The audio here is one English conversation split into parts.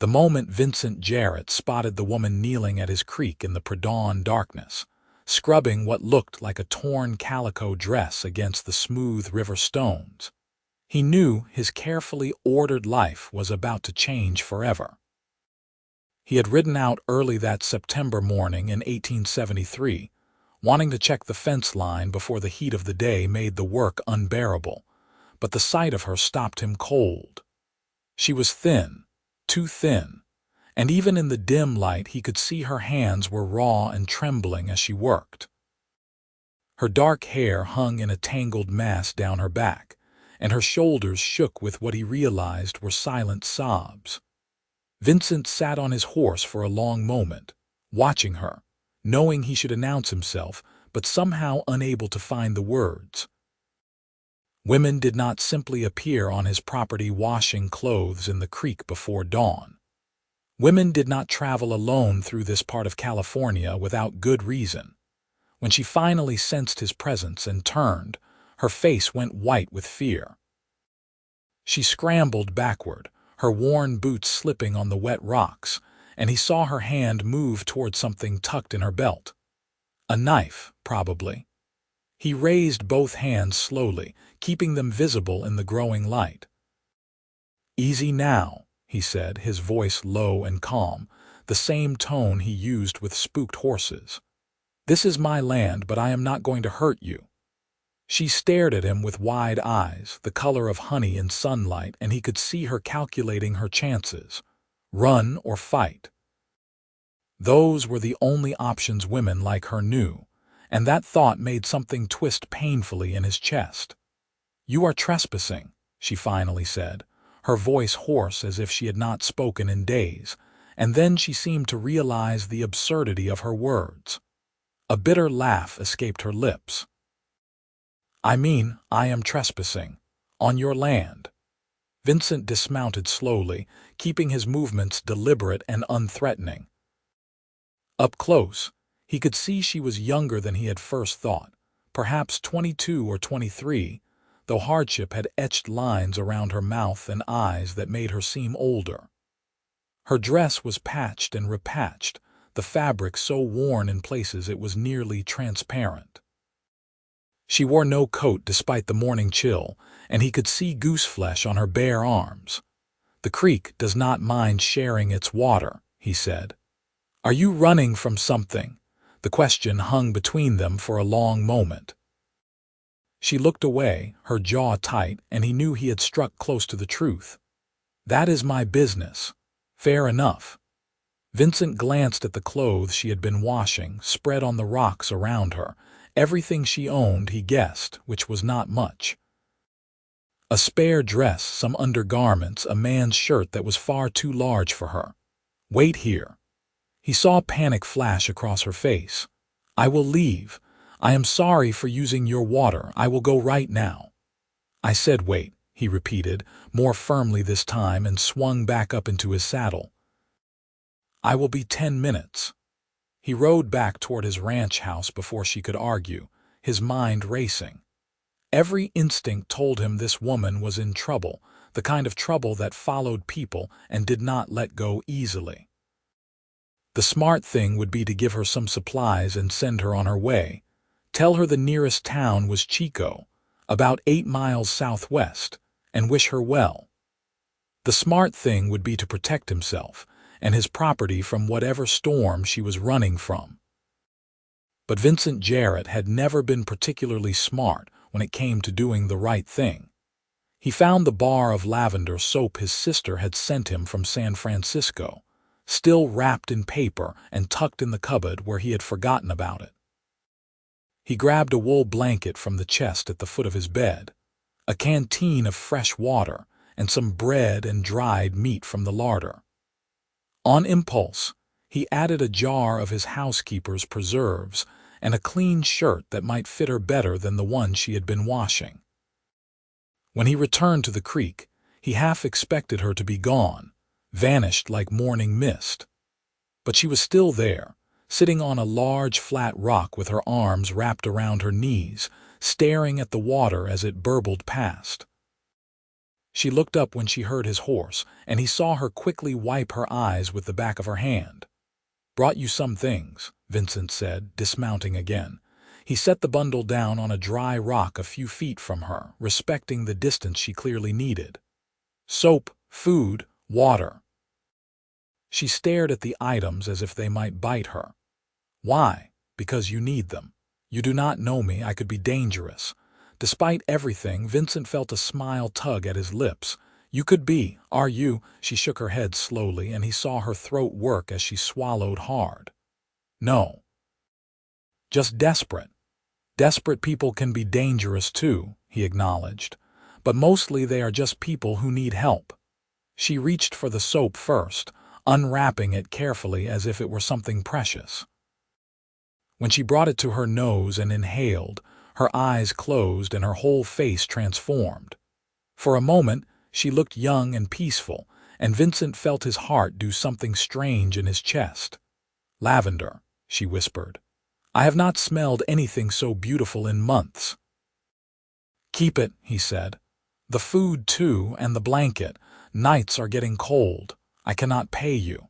The moment Vincent Jarrett spotted the woman kneeling at his creek in the pre-dawn darkness, scrubbing what looked like a torn calico dress against the smooth river stones, he knew his carefully ordered life was about to change forever. He had ridden out early that September morning in 1873, wanting to check the fence line before the heat of the day made the work unbearable, but the sight of her stopped him cold. She was thin, too thin, and even in the dim light he could see her hands were raw and trembling as she worked. Her dark hair hung in a tangled mass down her back, and her shoulders shook with what he realized were silent sobs. Vincent sat on his horse for a long moment, watching her, knowing he should announce himself, but somehow unable to find the words. Women did not simply appear on his property washing clothes in the creek before dawn. Women did not travel alone through this part of California without good reason. When she finally sensed his presence and turned, her face went white with fear. She scrambled backward, her worn boots slipping on the wet rocks, and he saw her hand move toward something tucked in her belt. A knife, probably. He raised both hands slowly, keeping them visible in the growing light. "Easy now," he said, his voice low and calm, the same tone he used with spooked horses. "This is my land, but I am not going to hurt you." She stared at him with wide eyes, the color of honey in sunlight, and he could see her calculating her chances. Run or fight. Those were the only options women like her knew, and that thought made something twist painfully in his chest. "You are trespassing," she finally said, her voice hoarse as if she had not spoken in days, and then she seemed to realize the absurdity of her words. A bitter laugh escaped her lips. "I mean, I am trespassing. On your land." Vincent dismounted slowly, keeping his movements deliberate and unthreatening. Up close, he could see she was younger than he had first thought, perhaps 22 or 23, though hardship had etched lines around her mouth and eyes that made her seem older. Her dress was patched and repatched, the fabric so worn in places it was nearly transparent. She wore no coat despite the morning chill, and he could see gooseflesh on her bare arms. "The creek does not mind sharing its water," he said. "Are you running from something?" The question hung between them for a long moment. She looked away, her jaw tight, and he knew he had struck close to the truth. "That is my business." "Fair enough." Vincent glanced at the clothes she had been washing, spread on the rocks around her. Everything she owned, he guessed, which was not much. A spare dress, some undergarments, a man's shirt that was far too large for her. "Wait here." He saw panic flash across her face. "I will leave. I am sorry for using your water. I will go right now." "I said wait," he repeated, more firmly this time, and swung back up into his saddle. "I will be 10 minutes." He rode back toward his ranch house before she could argue, his mind racing. Every instinct told him this woman was in trouble, the kind of trouble that followed people and did not let go easily. The smart thing would be to give her some supplies and send her on her way. Tell her the nearest town was Chico, about 8 miles southwest, and wish her well. The smart thing would be to protect himself and his property from whatever storm she was running from. But Vincent Jarrett had never been particularly smart when it came to doing the right thing. He found the bar of lavender soap his sister had sent him from San Francisco, still wrapped in paper and tucked in the cupboard where he had forgotten about it. He grabbed a wool blanket from the chest at the foot of his bed, a canteen of fresh water, and some bread and dried meat from the larder. On impulse, he added a jar of his housekeeper's preserves and a clean shirt that might fit her better than the one she had been washing. When he returned to the creek, he half expected her to be gone, vanished like morning mist. But she was still there, sitting on a large flat rock with her arms wrapped around her knees, staring at the water as it burbled past. She looked up when she heard his horse, and he saw her quickly wipe her eyes with the back of her hand. "Brought you some things," Vincent said, dismounting again. He set the bundle down on a dry rock a few feet from her, respecting the distance she clearly needed. "Soap, food, water." She stared at the items as if they might bite her. "Why?" "Because you need them. You do not know me. I could be dangerous." Despite everything, Vincent felt a smile tug at his lips. "You could be. Are you?" She shook her head slowly, and he saw her throat work as she swallowed hard. "No. Just desperate." "Desperate people can be dangerous too," he acknowledged. "But mostly they are just people who need help." She reached for the soap first, unwrapping it carefully as if it were something precious. When she brought it to her nose and inhaled, her eyes closed and her whole face transformed. For a moment, she looked young and peaceful, and Vincent felt his heart do something strange in his chest. "Lavender," she whispered. "I have not smelled anything so beautiful in months." "Keep it," he said. "The food, too, and the blanket. Nights are getting cold. I cannot pay you."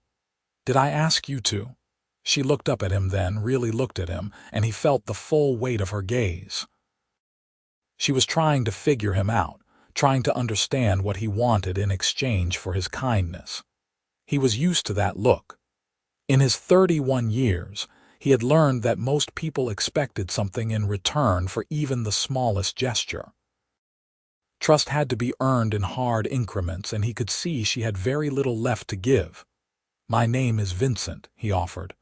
"Did I ask you to?" She looked up at him then, really looked at him, and he felt the full weight of her gaze. She was trying to figure him out, trying to understand what he wanted in exchange for his kindness. He was used to that look. In his 31 years, he had learned that most people expected something in return for even the smallest gesture. Trust had to be earned in hard increments, and he could see she had very little left to give. "My name is Vincent," he offered.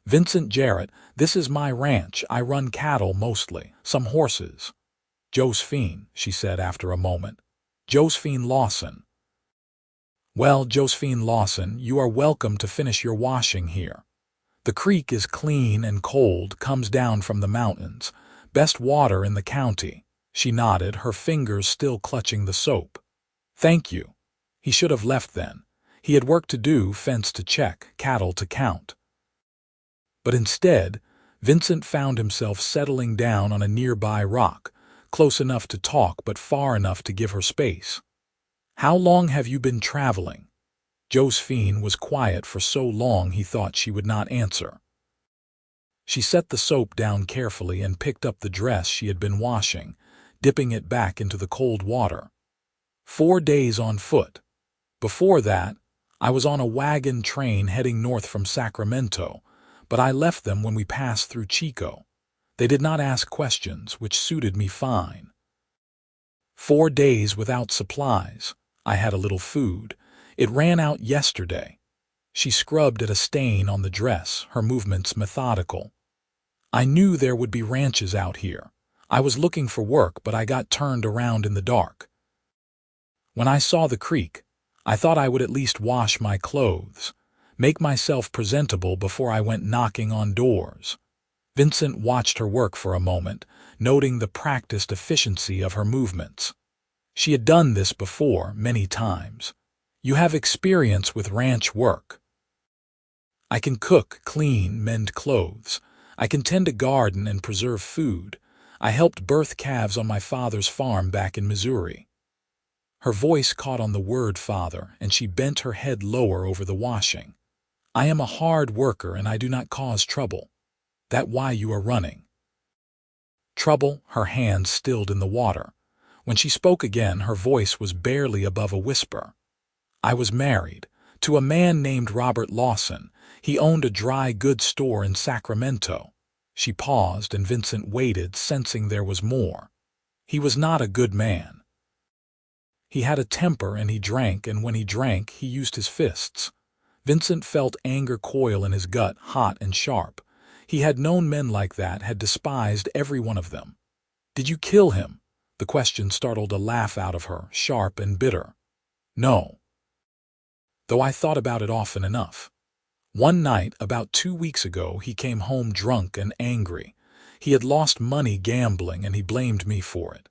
"Vincent Jarrett. This is my ranch. I run cattle mostly, some horses." "Josephine," she said after a moment. "Josephine Lawson." "Well, Josephine Lawson, you are welcome to finish your washing here. The creek is clean and cold, comes down from the mountains. Best water in the county." She nodded, her fingers still clutching the soap. "Thank you." He should have left then. He had work to do, fence to check, cattle to count. But instead, Vincent found himself settling down on a nearby rock, close enough to talk but far enough to give her space. "How long have you been traveling?" Josephine was quiet for so long he thought she would not answer. She set the soap down carefully and picked up the dress she had been washing, dipping it back into the cold water. 4 days on foot. Before that, I was on a wagon train heading north from Sacramento, but I left them when we passed through Chico. They did not ask questions, which suited me fine. 4 days without supplies. I had a little food. It ran out yesterday. She scrubbed at a stain on the dress, her movements methodical. "I knew there would be ranches out here. I was looking for work, but I got turned around in the dark. When I saw the creek, I thought I would at least wash my clothes, make myself presentable before I went knocking on doors." Vincent watched her work for a moment, noting the practiced efficiency of her movements. She had done this before, many times. "You have experience with ranch work." "I can cook, clean, mend clothes. I can tend a garden and preserve food. I helped birth calves on my father's farm back in Missouri." Her voice caught on the word father, and she bent her head lower over the washing. "I am a hard worker and I do not cause trouble. That why you are running." Trouble, her hands stilled in the water. When she spoke again, her voice was barely above a whisper. "I was married to a man named Robert Lawson. He owned a dry goods store in Sacramento." She paused, and Vincent waited, sensing there was more. "He was not a good man. He had a temper and he drank, and when he drank, he used his fists." Vincent felt anger coil in his gut, hot and sharp. He had known men like that, had despised every one of them. "Did you kill him?" The question startled a laugh out of her, sharp and bitter. "No. Though I thought about it often enough. One night, about 2 weeks ago, he came home drunk and angry. He had lost money gambling and he blamed me for it.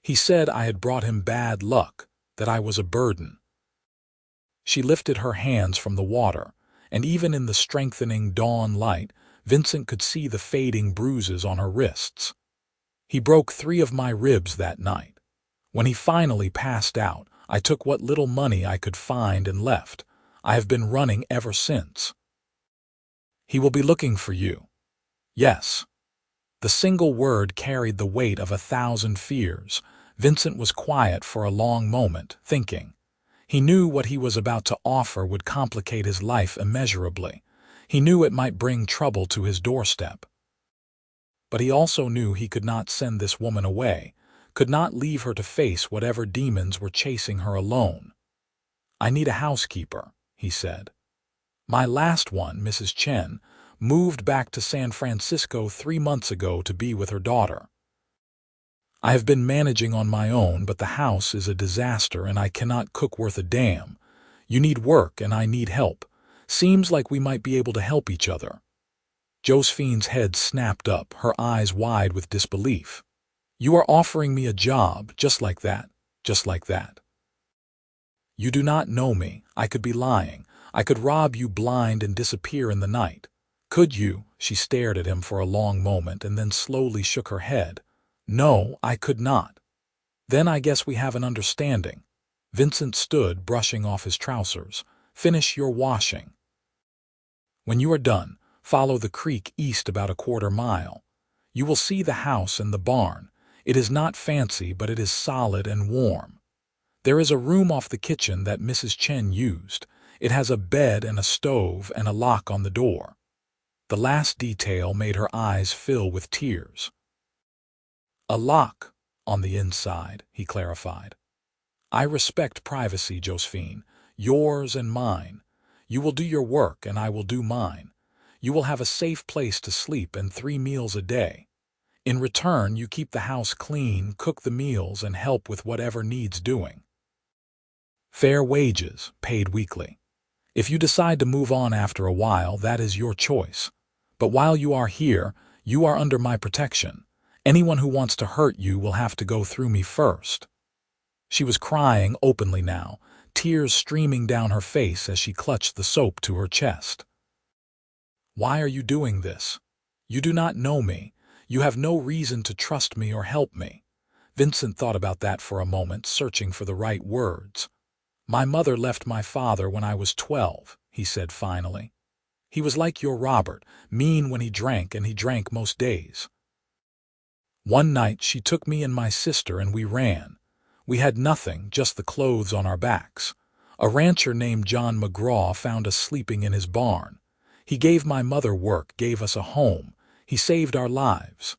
He said I had brought him bad luck, that I was a burden." She lifted her hands from the water, and even in the strengthening dawn light, Vincent could see the fading bruises on her wrists. "He broke 3 of my ribs that night. When he finally passed out, I took what little money I could find and left. I have been running ever since. He will be looking for you. Yes. The single word carried the weight of 1,000 fears. Vincent was quiet for a long moment, thinking. He knew what he was about to offer would complicate his life immeasurably. He knew it might bring trouble to his doorstep. But he also knew he could not send this woman away, could not leave her to face whatever demons were chasing her alone. "I need a housekeeper," he said. "My last one, Mrs. Chen, moved back to San Francisco 3 months ago to be with her daughter. I have been managing on my own, but the house is a disaster and I cannot cook worth a damn. You need work and I need help. Seems like we might be able to help each other." Josephine's head snapped up, her eyes wide with disbelief. "You are offering me a job, just like that, just like that. You do not know me. I could be lying. I could rob you blind and disappear in the night. Could you?" She stared at him for a long moment and then slowly shook her head. "No, I could not." "Then I guess we have an understanding." Vincent stood, brushing off his trousers. "Finish your washing. When you are done, follow the creek east about a 1/4 mile. You will see the house and the barn. It is not fancy, but it is solid and warm. There is a room off the kitchen that Mrs. Chen used. It has a bed and a stove and a lock on the door." The last detail made her eyes fill with tears. "A lock on the inside," he clarified. "I respect privacy, Josephine, yours and mine. You will do your work and I will do mine. You will have a safe place to sleep and 3 meals a day. In return, you keep the house clean, cook the meals, and help with whatever needs doing. Fair wages, paid weekly. If you decide to move on after a while, that is your choice. But while you are here, you are under my protection. Anyone who wants to hurt you will have to go through me first." She was crying openly now, tears streaming down her face as she clutched the soap to her chest. "Why are you doing this? You do not know me. You have no reason to trust me or help me." Vincent thought about that for a moment, searching for the right words. "My mother left my father when I was 12, he said finally. "He was like your Robert, mean when he drank, and he drank most days. One night she took me and my sister and we ran. We had nothing, just the clothes on our backs. A rancher named John McGraw found us sleeping in his barn. He gave my mother work, gave us a home. He saved our lives."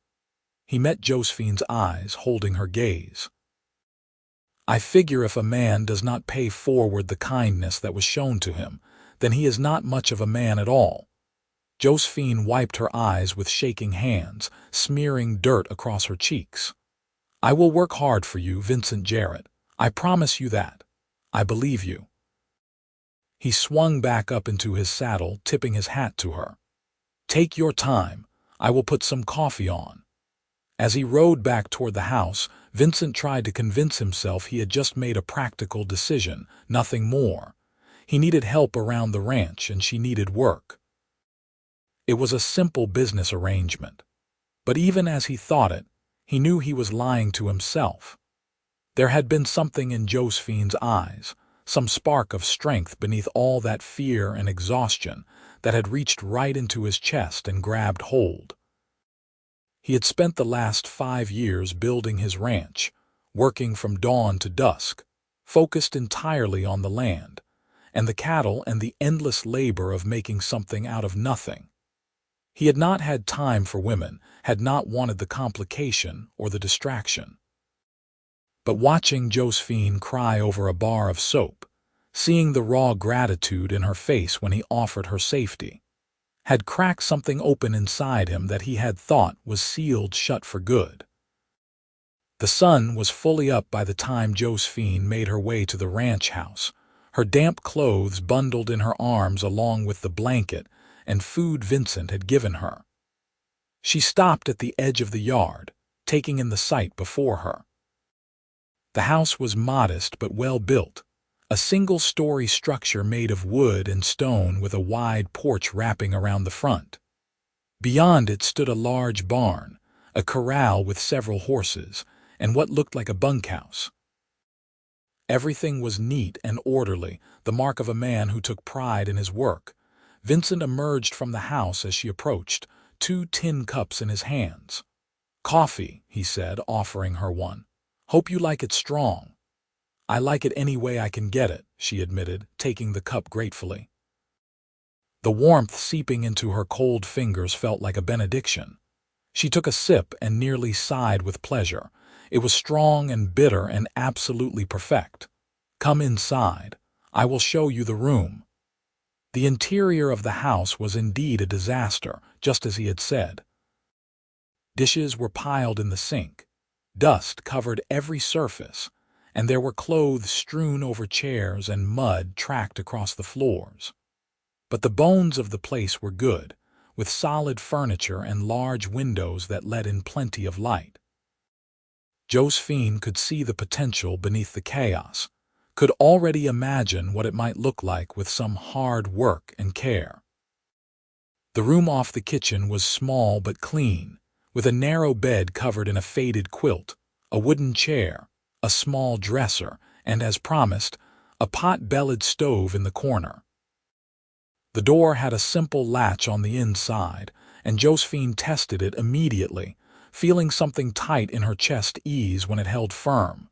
He met Josephine's eyes, holding her gaze. "I figure if a man does not pay forward the kindness that was shown to him, then he is not much of a man at all." Josephine wiped her eyes with shaking hands, smearing dirt across her cheeks. "I will work hard for you, Vincent Jarrett. I promise you that. I believe you." He swung back up into his saddle, tipping his hat to her. "Take your time. I will put some coffee on." As he rode back toward the house, Vincent tried to convince himself he had just made a practical decision, nothing more. He needed help around the ranch and she needed work. It was a simple business arrangement. But even as he thought it, he knew he was lying to himself. There had been something in Josephine's eyes, some spark of strength beneath all that fear and exhaustion that had reached right into his chest and grabbed hold. He had spent the last 5 years building his ranch, working from dawn to dusk, focused entirely on the land, and the cattle and the endless labor of making something out of nothing. He had not had time for women, had not wanted the complication or the distraction. But watching Josephine cry over a bar of soap, seeing the raw gratitude in her face when he offered her safety, had cracked something open inside him that he had thought was sealed shut for good. The sun was fully up by the time Josephine made her way to the ranch house, her damp clothes bundled in her arms along with the blanket and food Vincent had given her. She stopped at the edge of the yard, taking in the sight before her. The house was modest but well built, a single-story structure made of wood and stone with a wide porch wrapping around the front. Beyond it stood a large barn, a corral with several horses, and what looked like a bunkhouse. Everything was neat and orderly, the mark of a man who took pride in his work. Vincent emerged from the house as she approached, 2 tin cups in his hands. "Coffee," he said, offering her one. "Hope you like it strong." "I like it any way I can get it," she admitted, taking the cup gratefully. The warmth seeping into her cold fingers felt like a benediction. She took a sip and nearly sighed with pleasure. It was strong and bitter and absolutely perfect. "Come inside. I will show you the room." The interior of the house was indeed a disaster, just as he had said. Dishes were piled in the sink. Dust covered every surface, and there were clothes strewn over chairs and mud tracked across the floors. But the bones of the place were good, with solid furniture and large windows that let in plenty of light. Josephine could see the potential beneath the chaos, could already imagine what it might look like with some hard work and care. The room off the kitchen was small but clean, with a narrow bed covered in a faded quilt, a wooden chair, a small dresser, and, as promised, a pot-bellied stove in the corner. The door had a simple latch on the inside, and Josephine tested it immediately, feeling something tight in her chest ease when it held firm.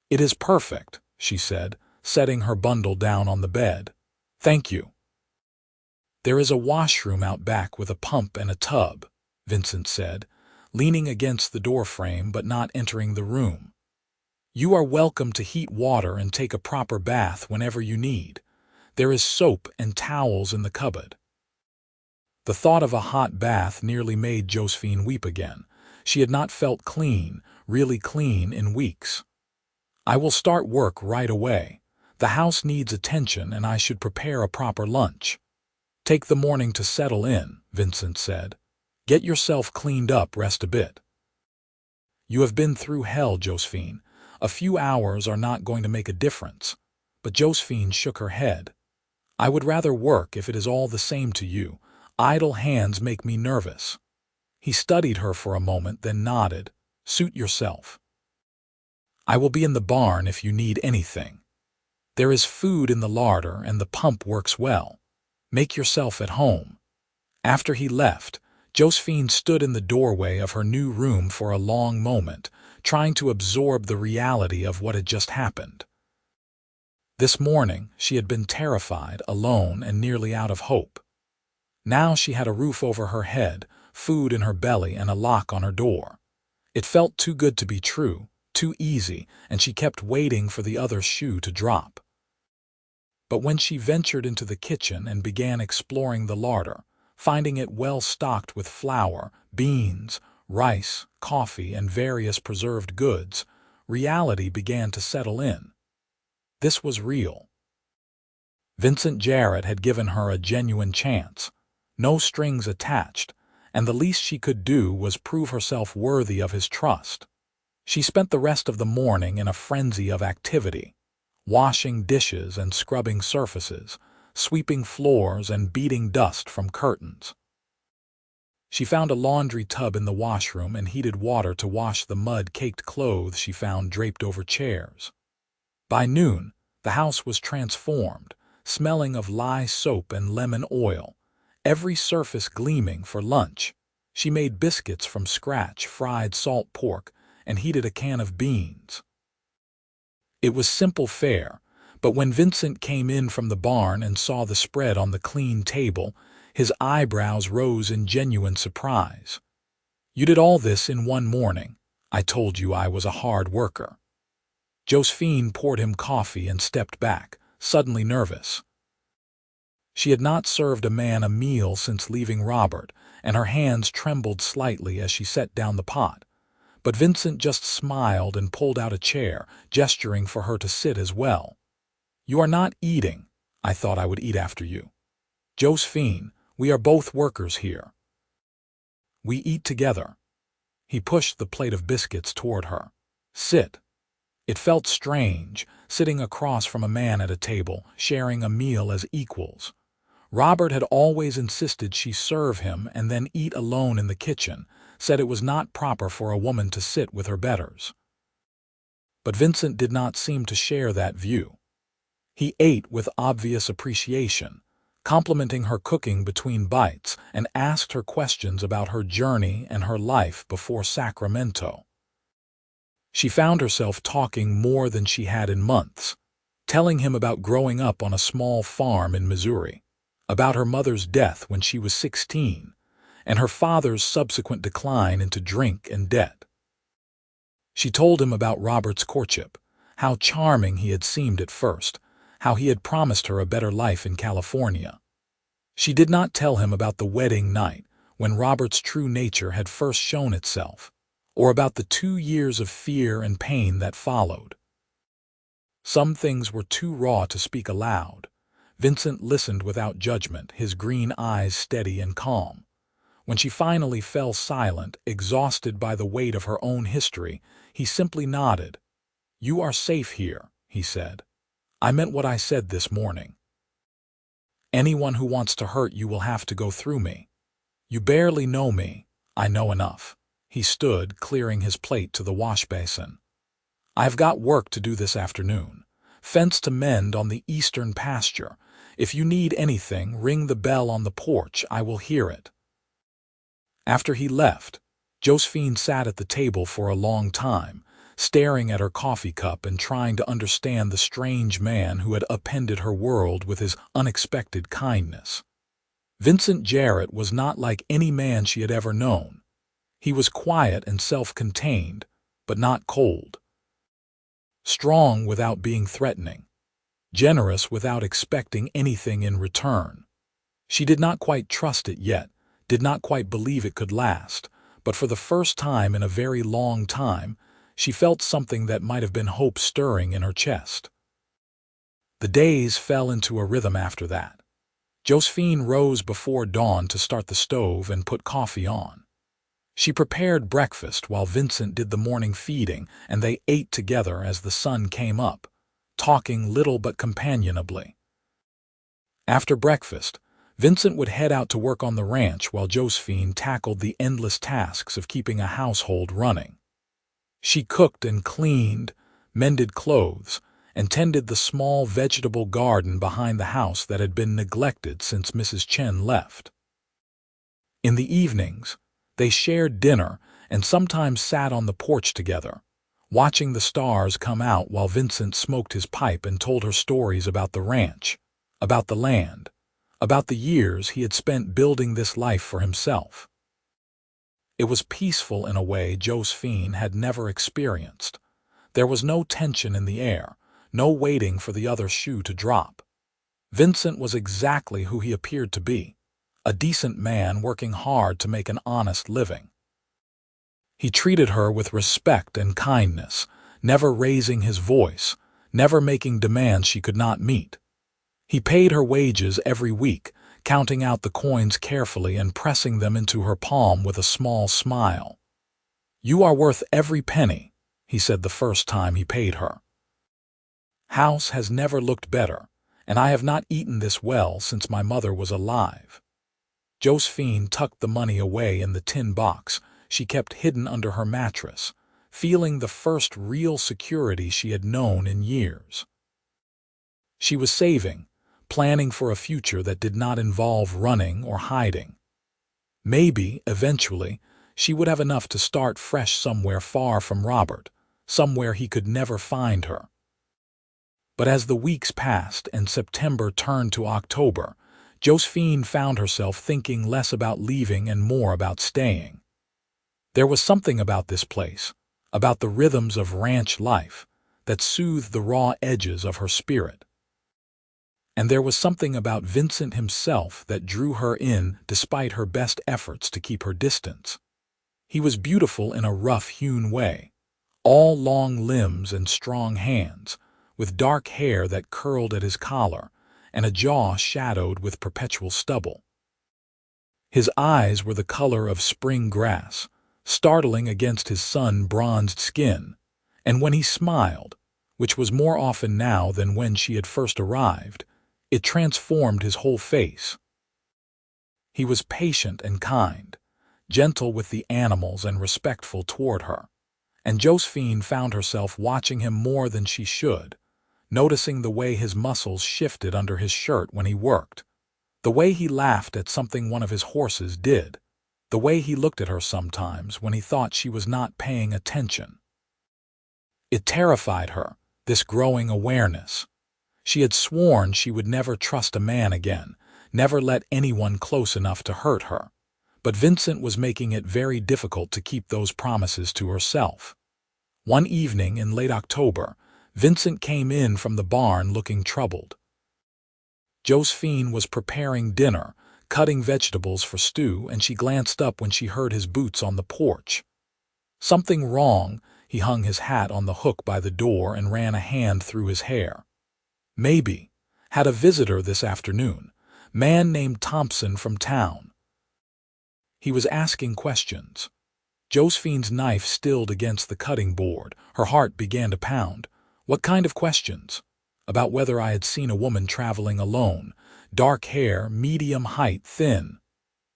"It is perfect," she said, setting her bundle down on the bed. "Thank you." "There is a washroom out back with a pump and a tub," Vincent said, leaning against the doorframe but not entering the room. "You are welcome to heat water and take a proper bath whenever you need. There is soap and towels in the cupboard." The thought of a hot bath nearly made Josephine weep again. She had not felt clean, really clean, in weeks. "I will start work right away. The house needs attention and I should prepare a proper lunch." "Take the morning to settle in," Vincent said. "Get yourself cleaned up, rest a bit." "You have been through hell, Josephine. A few hours are not going to make a difference." But Josephine shook her head. "I would rather work if it is all the same to you. Idle hands make me nervous." He studied her for a moment, then nodded. "Suit yourself. I will be in the barn if you need anything. There is food in the larder and the pump works well. Make yourself at home." After he left, Josephine stood in the doorway of her new room for a long moment, trying to absorb the reality of what had just happened. This morning, she had been terrified, alone, and nearly out of hope. Now she had a roof over her head, food in her belly, and a lock on her door. It felt too good to be true, too easy, and she kept waiting for the other shoe to drop. But when she ventured into the kitchen and began exploring the larder, finding it well stocked with flour, beans, rice, coffee, and various preserved goods, reality began to settle in. This was real. Vincent Jarrett had given her a genuine chance, no strings attached, and the least she could do was prove herself worthy of his trust. She spent the rest of the morning in a frenzy of activity, washing dishes and scrubbing surfaces, sweeping floors and beating dust from curtains. She found a laundry tub in the washroom and heated water to wash the mud-caked clothes she found draped over chairs. By noon, the house was transformed, smelling of lye soap and lemon oil, every surface gleaming for lunch. She made biscuits from scratch, fried salt pork, and heated a can of beans. It was simple fare, but when Vincent came in from the barn and saw the spread on the clean table, his eyebrows rose in genuine surprise. "You did all this in one morning. I told you I was a hard worker." Josephine poured him coffee and stepped back, suddenly nervous. She had not served a man a meal since leaving Robert, and her hands trembled slightly as she set down the pot. But Vincent just smiled and pulled out a chair, gesturing for her to sit as well. "You are not eating. I thought I would eat after you. Josephine, we are both workers here. We eat together." He pushed the plate of biscuits toward her. "Sit." It felt strange, sitting across from a man at a table, sharing a meal as equals. Robert had always insisted she serve him and then eat alone in the kitchen, said it was not proper for a woman to sit with her betters. but Vincent did not seem to share that view. He ate with obvious appreciation, complimenting her cooking between bites, and asked her questions about her journey and her life before Sacramento. She found herself talking more than she had in months, telling him about growing up on a small farm in Missouri, about her mother's death when she was 16, and her father's subsequent decline into drink and debt. She told him about Robert's courtship, how charming he had seemed at first, how he had promised her a better life in California. She did not tell him about the wedding night, when Robert's true nature had first shown itself, or about the 2 years of fear and pain that followed. Some things were too raw to speak aloud. Vincent listened without judgment, his green eyes steady and calm. When she finally fell silent, exhausted by the weight of her own history, he simply nodded. "You are safe here," he said. "I meant what I said this morning. Anyone who wants to hurt you will have to go through me. You barely know me. I know enough." He stood, clearing his plate to the wash basin. "I've got work to do this afternoon. Fence to mend on the eastern pasture. If you need anything, ring the bell on the porch. I will hear it." After he left, Josephine sat at the table for a long time, staring at her coffee cup and trying to understand the strange man who had upended her world with his unexpected kindness. Vincent Jarrett was not like any man she had ever known. He was quiet and self-contained, but not cold. Strong without being threatening. Generous without expecting anything in return. She did not quite trust it yet, did not quite believe it could last, but for the first time in a very long time, she felt something that might have been hope stirring in her chest. The days fell into a rhythm after that. Josephine rose before dawn to start the stove and put coffee on. She prepared breakfast while Vincent did the morning feeding, and they ate together as the sun came up, talking little but companionably. After breakfast, Vincent would head out to work on the ranch while Josephine tackled the endless tasks of keeping a household running. She cooked and cleaned, mended clothes, and tended the small vegetable garden behind the house that had been neglected since Mrs. Chen left. In the evenings, they shared dinner and sometimes sat on the porch together, watching the stars come out while Vincent smoked his pipe and told her stories about the ranch, about the land, about the years he had spent building this life for himself. It was peaceful in a way Josephine had never experienced. There was no tension in the air, no waiting for the other shoe to drop. Vincent was exactly who he appeared to be, a decent man working hard to make an honest living. He treated her with respect and kindness, never raising his voice, never making demands she could not meet. He paid her wages every week, counting out the coins carefully and pressing them into her palm with a small smile. "You are worth every penny," he said the first time he paid her. "House has never looked better, and I have not eaten this well since my mother was alive." Josephine tucked the money away in the tin box she kept hidden under her mattress, feeling the first real security she had known in years. She was saving, planning for a future that did not involve running or hiding. Maybe, eventually, she would have enough to start fresh somewhere far from Robert, somewhere he could never find her. But as the weeks passed and September turned to October, Josephine found herself thinking less about leaving and more about staying. There was something about this place, about the rhythms of ranch life, that soothed the raw edges of her spirit. And there was something about Vincent himself that drew her in despite her best efforts to keep her distance. He was beautiful in a rough-hewn way, all long limbs and strong hands, with dark hair that curled at his collar, and a jaw shadowed with perpetual stubble. His eyes were the color of spring grass, startling against his sun-bronzed skin, and when he smiled, which was more often now than when she had first arrived, it transformed his whole face. He was patient and kind, gentle with the animals and respectful toward her, and Josephine found herself watching him more than she should, noticing the way his muscles shifted under his shirt when he worked, the way he laughed at something one of his horses did, the way he looked at her sometimes when he thought she was not paying attention. It terrified her, this growing awareness. She had sworn she would never trust a man again, never let anyone close enough to hurt her. But Vincent was making it very difficult to keep those promises to herself. One evening in late October, Vincent came in from the barn looking troubled. Josephine was preparing dinner, cutting vegetables for stew, and she glanced up when she heard his boots on the porch. Something wrong. He hung his hat on the hook by the door and ran a hand through his hair. Maybe. Had a visitor this afternoon. Man named Thompson from town. He was asking questions. Josephine's knife stilled against the cutting board. Her heart began to pound. What kind of questions? About whether I had seen a woman traveling alone. Dark hair, medium height, thin.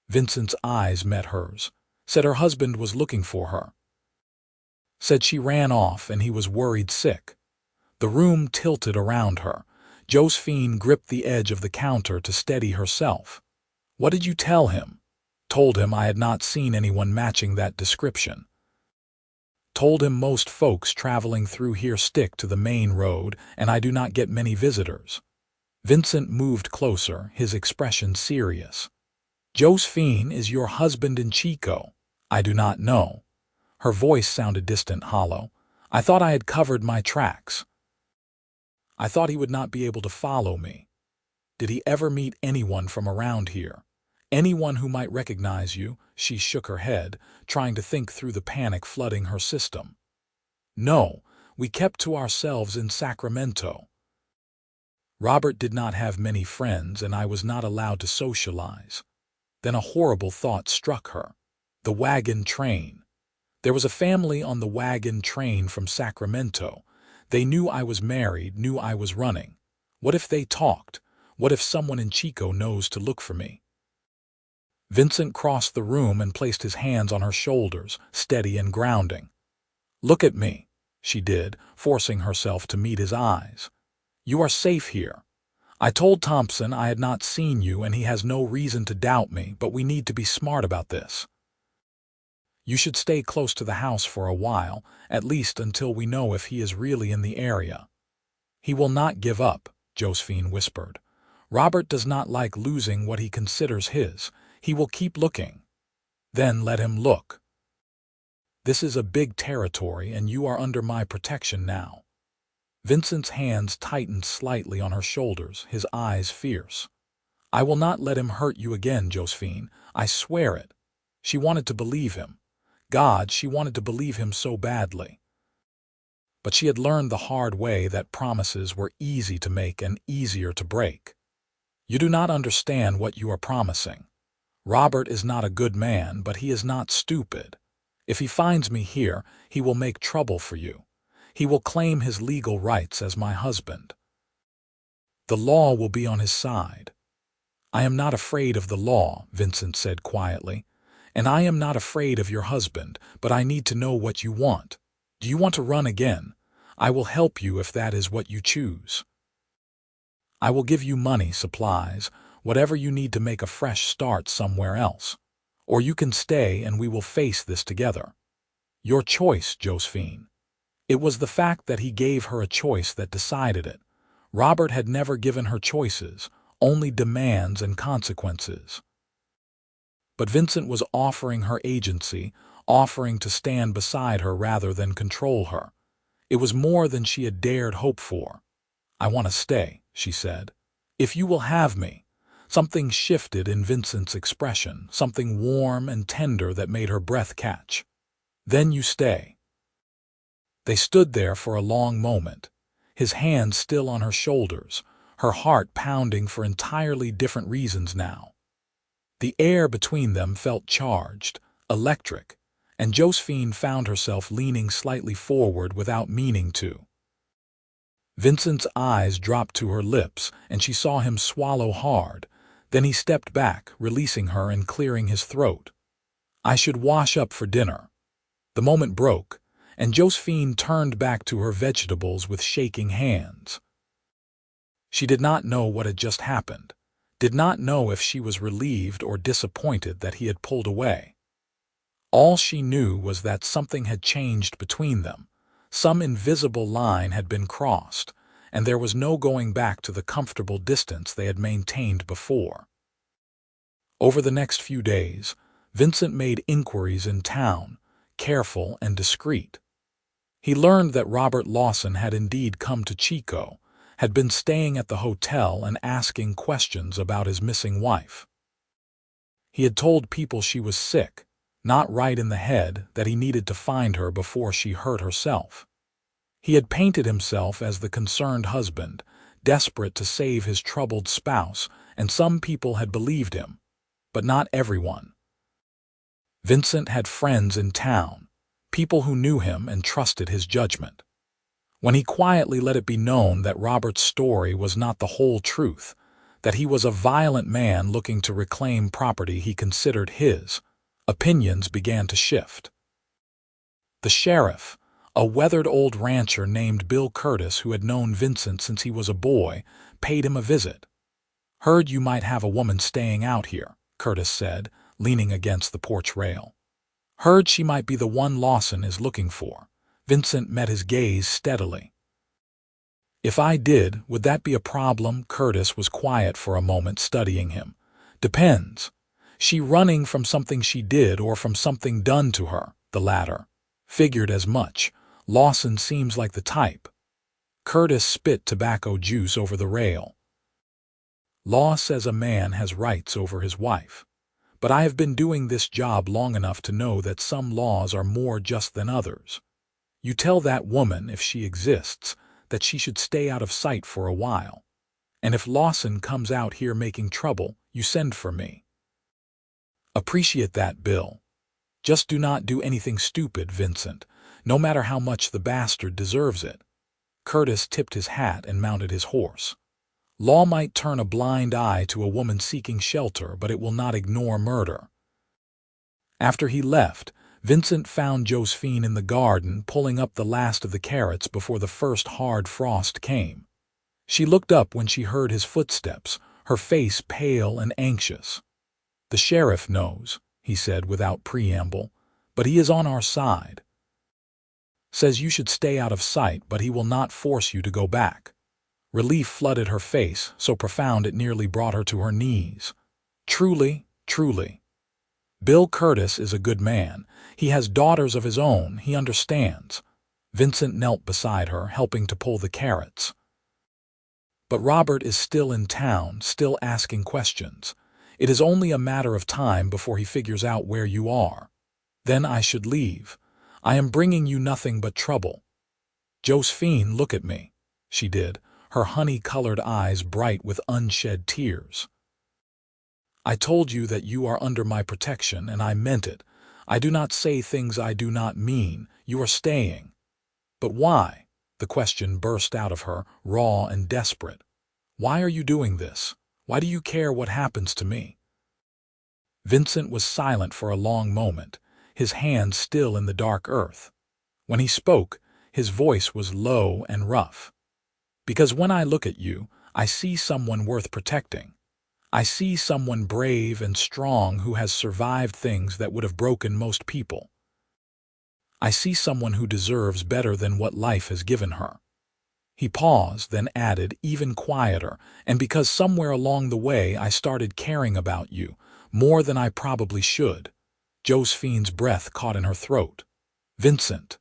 Vincent's eyes met hers. Said her husband was looking for her. Said she ran off and he was worried sick. The room tilted around her. Josephine gripped the edge of the counter to steady herself. What did you tell him? Told him I had not seen anyone matching that description. Told him most folks traveling through here stick to the main road and I do not get many visitors. Vincent moved closer, his expression serious. Josephine, is your husband in Chico? I do not know. Her voice sounded distant, hollow. I thought I had covered my tracks. I thought he would not be able to follow me. Did he ever meet anyone from around here? Anyone who might recognize you? She shook her head, trying to think through the panic flooding her system. No, we kept to ourselves in Sacramento. Robert did not have many friends and I was not allowed to socialize. Then a horrible thought struck her. The wagon train. There was a family on the wagon train from Sacramento. They knew I was married, knew I was running. What if they talked? What if someone in Chico knows to look for me? Vincent crossed the room and placed his hands on her shoulders, steady and grounding. Look at me, she did, forcing herself to meet his eyes. You are safe here. I told Thompson I had not seen you and he has no reason to doubt me, but we need to be smart about this. You should stay close to the house for a while, at least until we know if he is really in the area. He will not give up, Josephine whispered. Robert does not like losing what he considers his. He will keep looking. Then let him look. This is a big territory and you are under my protection now. Vincent's hands tightened slightly on her shoulders, his eyes fierce. I will not let him hurt you again, Josephine. I swear it. She wanted to believe him. God, she wanted to believe him so badly. But she had learned the hard way that promises were easy to make and easier to break. You do not understand what you are promising. Robert is not a good man, but he is not stupid. If he finds me here, he will make trouble for you. He will claim his legal rights as my husband. The law will be on his side. I am not afraid of the law, Vincent said quietly. And I am not afraid of your husband, but I need to know what you want. Do you want to run again? I will help you if that is what you choose. I will give you money, supplies, whatever you need to make a fresh start somewhere else. Or you can stay and we will face this together. Your choice, Josephine. It was the fact that he gave her a choice that decided it. Robert had never given her choices, only demands and consequences. But Vincent was offering her agency, offering to stand beside her rather than control her. It was more than she had dared hope for. I want to stay, she said. If you will have me. Something shifted in Vincent's expression, something warm and tender that made her breath catch. Then you stay. They stood there for a long moment, his hands still on her shoulders, her heart pounding for entirely different reasons now. The air between them felt charged, electric, and Josephine found herself leaning slightly forward without meaning to. Vincent's eyes dropped to her lips, and she saw him swallow hard. Then he stepped back, releasing her and clearing his throat. I should wash up for dinner. The moment broke, and Josephine turned back to her vegetables with shaking hands. She did not know what had just happened, did not know if she was relieved or disappointed that he had pulled away. All she knew was that something had changed between them. Some invisible line had been crossed, and there was no going back to the comfortable distance they had maintained before. Over the next few days, Vincent made inquiries in town, careful and discreet. He learned that Robert Lawson had indeed come to Chico, had been staying at the hotel and asking questions about his missing wife. He had told people she was sick, not right in the head, that he needed to find her before she hurt herself. He had painted himself as the concerned husband, desperate to save his troubled spouse, and some people had believed him, but not everyone. Vincent had friends in town, people who knew him and trusted his judgment. When he quietly let it be known that Robert's story was not the whole truth, that he was a violent man looking to reclaim property he considered his, opinions began to shift. The sheriff, a weathered old rancher named Bill Curtis who had known Vincent since he was a boy, paid him a visit. "Heard you might have a woman staying out here," Curtis said, leaning against the porch rail. "Heard she might be the one Lawson is looking for." Vincent met his gaze steadily. "If I did, would that be a problem?" Curtis was quiet for a moment, studying him. "Depends. She running from something she did or from something done to her?" The latter. "Figured as much. Lawson seems like the type." Curtis spit tobacco juice over the rail. "Law says a man has rights over his wife. But I have been doing this job long enough to know that some laws are more just than others. You tell that woman, if she exists, that she should stay out of sight for a while. And if Lawson comes out here making trouble, you send for me." "Appreciate that, Bill. Just do not do anything stupid, Vincent, no matter how much the bastard deserves it." Curtis tipped his hat and mounted his horse. "Law might turn a blind eye to a woman seeking shelter, but it will not ignore murder." After he left, Vincent found Josephine in the garden pulling up the last of the carrots before the first hard frost came. She looked up when she heard his footsteps, her face pale and anxious. "The sheriff knows," he said without preamble, "but he is on our side. Says you should stay out of sight, but he will not force you to go back." Relief flooded her face, so profound it nearly brought her to her knees. "Truly, truly. Bill Curtis is a good man. He has daughters of his own, he understands." Vincent knelt beside her, helping to pull the carrots. "But Robert is still in town, still asking questions. It is only a matter of time before he figures out where you are. Then I should leave. I am bringing you nothing but trouble." "Josephine, look at me." She did, her honey-colored eyes bright with unshed tears. "I told you that you are under my protection, and I meant it. I do not say things I do not mean. You are staying." "But why?" The question burst out of her, raw and desperate. "Why are you doing this? Why do you care what happens to me?" Vincent was silent for a long moment, his hands still in the dark earth. When he spoke, his voice was low and rough. "Because when I look at you, I see someone worth protecting. I see someone brave and strong who has survived things that would have broken most people. I see someone who deserves better than what life has given her." He paused, then added, even quieter, "And because somewhere along the way I started caring about you, more than I probably should." Josephine's breath caught in her throat. "Vincent."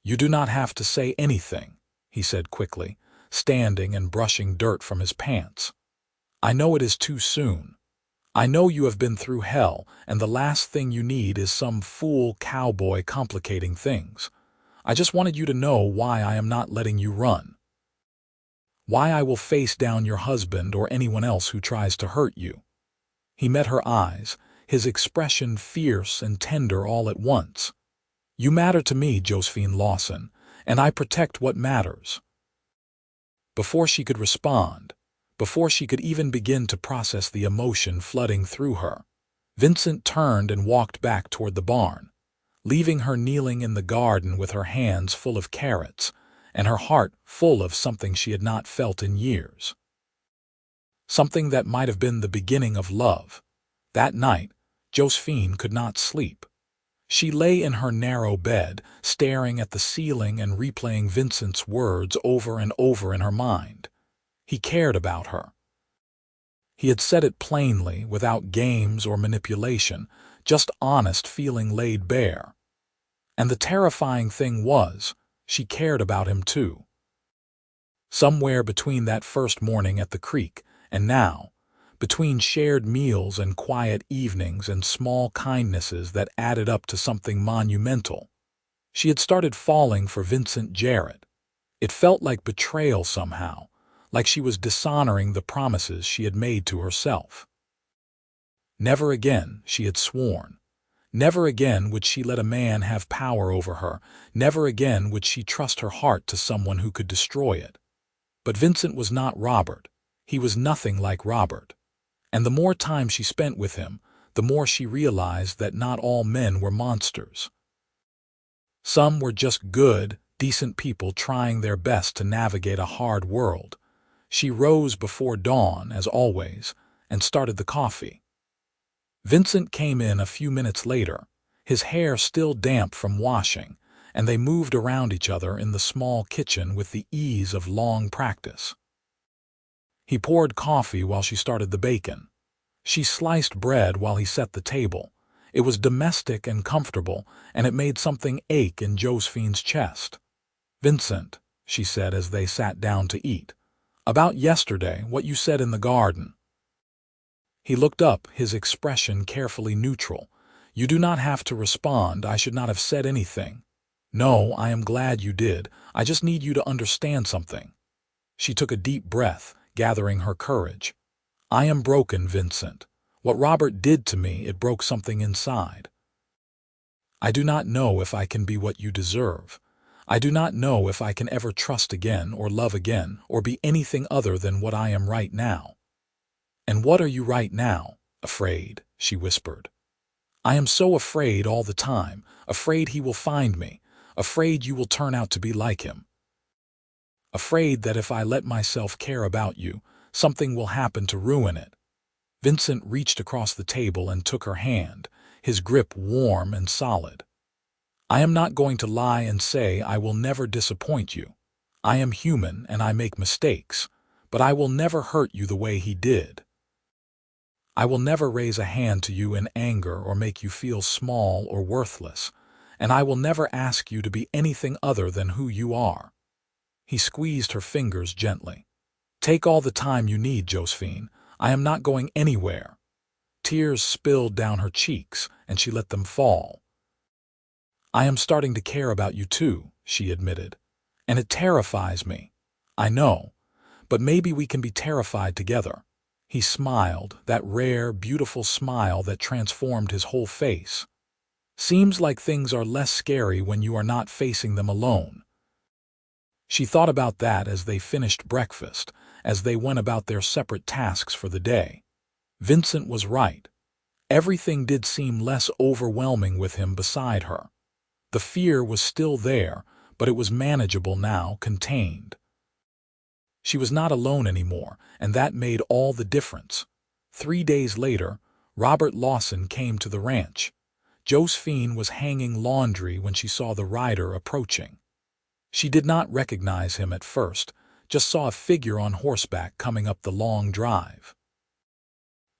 "You do not have to say anything," he said quickly, standing and brushing dirt from his pants. "I know it is too soon. I know you have been through hell, and the last thing you need is some fool cowboy complicating things. I just wanted you to know why I am not letting you run. Why I will face down your husband or anyone else who tries to hurt you." He met her eyes, his expression fierce and tender all at once. "You matter to me, Josephine Lawson, and I protect what matters." Before she could respond, before she could even begin to process the emotion flooding through her, Vincent turned and walked back toward the barn. leaving her kneeling in the garden with her hands full of carrots and her heart full of something she had not felt in years. Something that might have been the beginning of love. That night, Josephine could not sleep. She lay in her narrow bed, staring at the ceiling and replaying Vincent's words over and over in her mind. He cared about her. He had said it plainly, without games or manipulation, just honest feeling laid bare. And the terrifying thing was, she cared about him too. Somewhere between that first morning at the creek and now, between shared meals and quiet evenings and small kindnesses that added up to something monumental, she had started falling for Vincent Jarrett. It felt like betrayal somehow, like she was dishonoring the promises she had made to herself. Never again, she had sworn. Never again would she let a man have power over her. Never again would she trust her heart to someone who could destroy it. But Vincent was not Robert. He was nothing like Robert. And the more time she spent with him, the more she realized that not all men were monsters. Some were just good, decent people trying their best to navigate a hard world. She rose before dawn, as always, and started the coffee. Vincent came in a few minutes later, his hair still damp from washing, and they moved around each other in the small kitchen with the ease of long practice. He poured coffee while she started the bacon. She sliced bread while he set the table. It was domestic and comfortable, and it made something ache in Josephine's chest. "Vincent," she said as they sat down to eat, "about yesterday, what you said in the garden." He looked up, his expression carefully neutral. "You do not have to respond. I should not have said anything." "No, I am glad you did. I just need you to understand something." She took a deep breath, gathering her courage. "I am broken, Vincent. What Robert did to me, it broke something inside. I do not know if I can be what you deserve. I do not know if I can ever trust again or love again or be anything other than what I am right now." "And what are you right now?" "Afraid," she whispered. "I am so afraid all the time, afraid he will find me, afraid you will turn out to be like him. Afraid that if I let myself care about you, something will happen to ruin it." Vincent reached across the table and took her hand, his grip warm and solid. "I am not going to lie and say I will never disappoint you. I am human and I make mistakes, but I will never hurt you the way he did. I will never raise a hand to you in anger or make you feel small or worthless, and I will never ask you to be anything other than who you are." He squeezed her fingers gently. "Take all the time you need, Josephine. I am not going anywhere." Tears spilled down her cheeks, and she let them fall. "I am starting to care about you too," she admitted. "And it terrifies me. I know. But maybe we can be terrified together." He smiled, that rare, beautiful smile that transformed his whole face. "Seems like things are less scary when you are not facing them alone." She thought about that as they finished breakfast, as they went about their separate tasks for the day. Vincent was right. Everything did seem less overwhelming with him beside her. The fear was still there, but it was manageable now, contained. She was not alone anymore, and that made all the difference. 3 days later, Robert Lawson came to the ranch. Josephine was hanging laundry when she saw the rider approaching. She did not recognize him at first, just saw a figure on horseback coming up the long drive.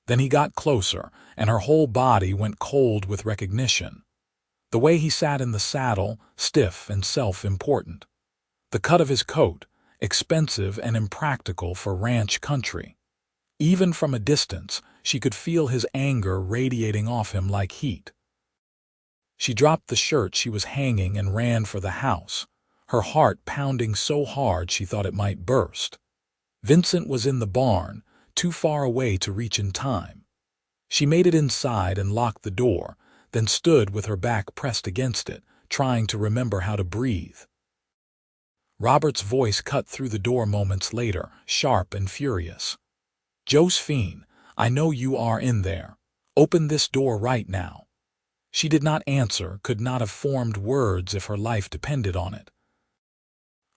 Then he got closer, and her whole body went cold with recognition. The way he sat in the saddle, stiff and self-important. The cut of his coat, expensive and impractical for ranch country. Even from a distance, she could feel his anger radiating off him like heat. She dropped the shirt she was hanging and ran for the house, her heart pounding so hard she thought it might burst. Vincent was in the barn, too far away to reach in time. She made it inside and locked the door, then stood with her back pressed against it, trying to remember how to breathe. Robert's voice cut through the door moments later, sharp and furious. "Josephine, I know you are in there. Open this door right now." She did not answer, could not have formed words if her life depended on it.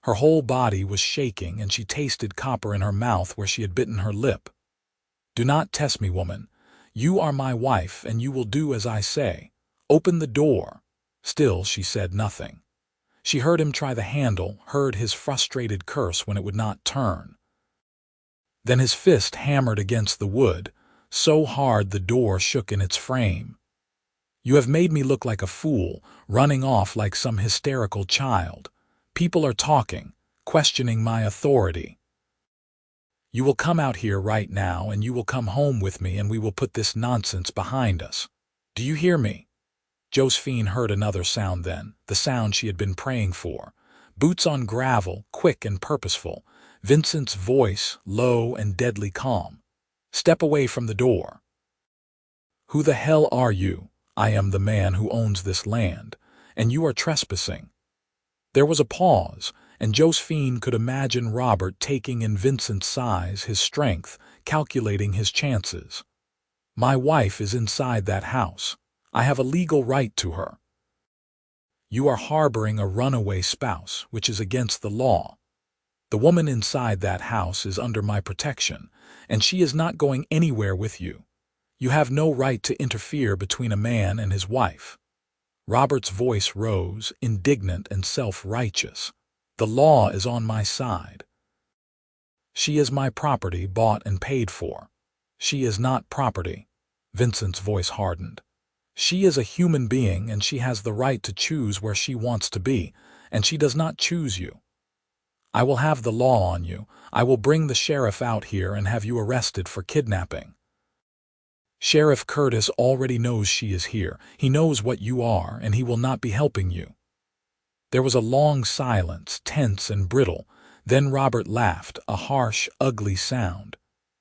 Her whole body was shaking, and she tasted copper in her mouth where she had bitten her lip. "Do not test me, woman. You are my wife, and you will do as I say. Open the door." Still she said nothing. She heard him try the handle, heard his frustrated curse when it would not turn. Then his fist hammered against the wood, so hard the door shook in its frame. "You have made me look like a fool, running off like some hysterical child. People are talking, questioning my authority. You will come out here right now, and you will come home with me, and we will put this nonsense behind us. Do you hear me?" Josephine heard another sound then, the sound she had been praying for. Boots on gravel, quick and purposeful. Vincent's voice, low and deadly calm. "Step away from the door." "Who the hell are you?" "I am the man who owns this land, and you are trespassing." There was a pause, and Josephine could imagine Robert taking in Vincent's size, his strength, calculating his chances. "My wife is inside that house. I have a legal right to her." "You are harboring a runaway spouse, which is against the law. The woman inside that house is under my protection, and she is not going anywhere with you. You have no right to interfere between a man and his wife." Robert's voice rose, indignant and self-righteous. "The law is on my side. She is my property, bought and paid for." "She is not property." Vincent's voice hardened. "She is a human being, and she has the right to choose where she wants to be, and she does not choose you. I will have the law on you. I will bring the sheriff out here and have you arrested for kidnapping." "Sheriff Curtis already knows she is here. He knows what you are, and he will not be helping you." There was a long silence, tense and brittle. Then Robert laughed, a harsh, ugly sound.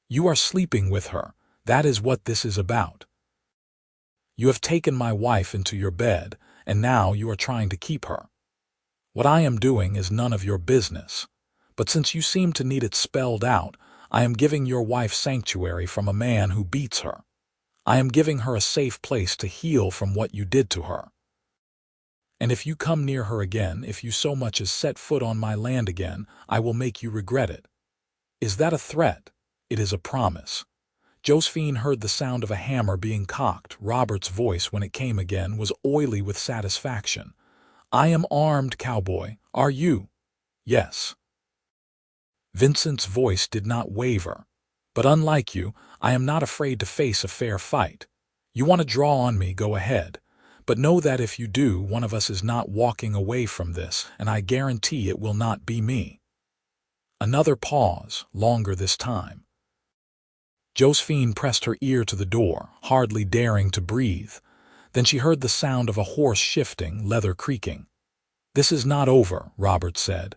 "You are sleeping with her. That is what this is about. You have taken my wife into your bed, and now you are trying to keep her. What I am doing is none of your business. But since you seem to need it spelled out, I am giving your wife sanctuary from a man who beats her. I am giving her a safe place to heal from what you did to her. And if you come near her again, if you so much as set foot on my land again, I will make you regret it." "Is that a threat?" "It is a promise." Josephine heard the sound of a hammer being cocked. Robert's voice, when it came again, was oily with satisfaction. "I am armed, Cowboy. Are you?" "Yes." Vincent's voice did not waver. "But unlike you, I am not afraid to face a fair fight. You want to draw on me, go ahead. But know that if you do, one of us is not walking away from this, and I guarantee it will not be me." Another pause, longer this time. Josephine pressed her ear to the door, hardly daring to breathe. Then she heard the sound of a horse shifting, leather creaking. "This is not over," Robert said.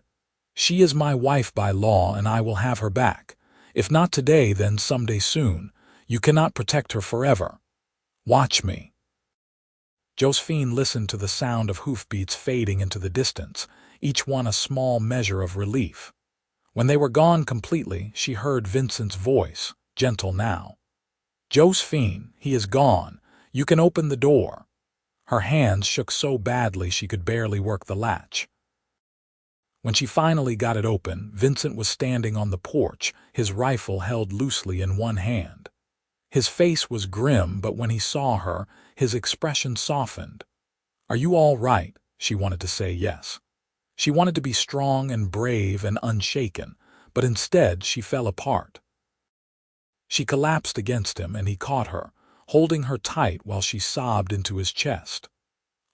"She is my wife by law, and I will have her back. If not today, then someday soon. You cannot protect her forever. Watch me." Josephine listened to the sound of hoofbeats fading into the distance, each one a small measure of relief. When they were gone completely, she heard Vincent's voice, gentle now. "Josephine, he is gone. You can open the door." Her hands shook so badly she could barely work the latch. When she finally got it open, Vincent was standing on the porch, his rifle held loosely in one hand. His face was grim, but when he saw her, his expression softened. "Are you all right?" She wanted to say yes. She wanted to be strong and brave and unshaken, but instead she fell apart. She collapsed against him, and he caught her, holding her tight while she sobbed into his chest.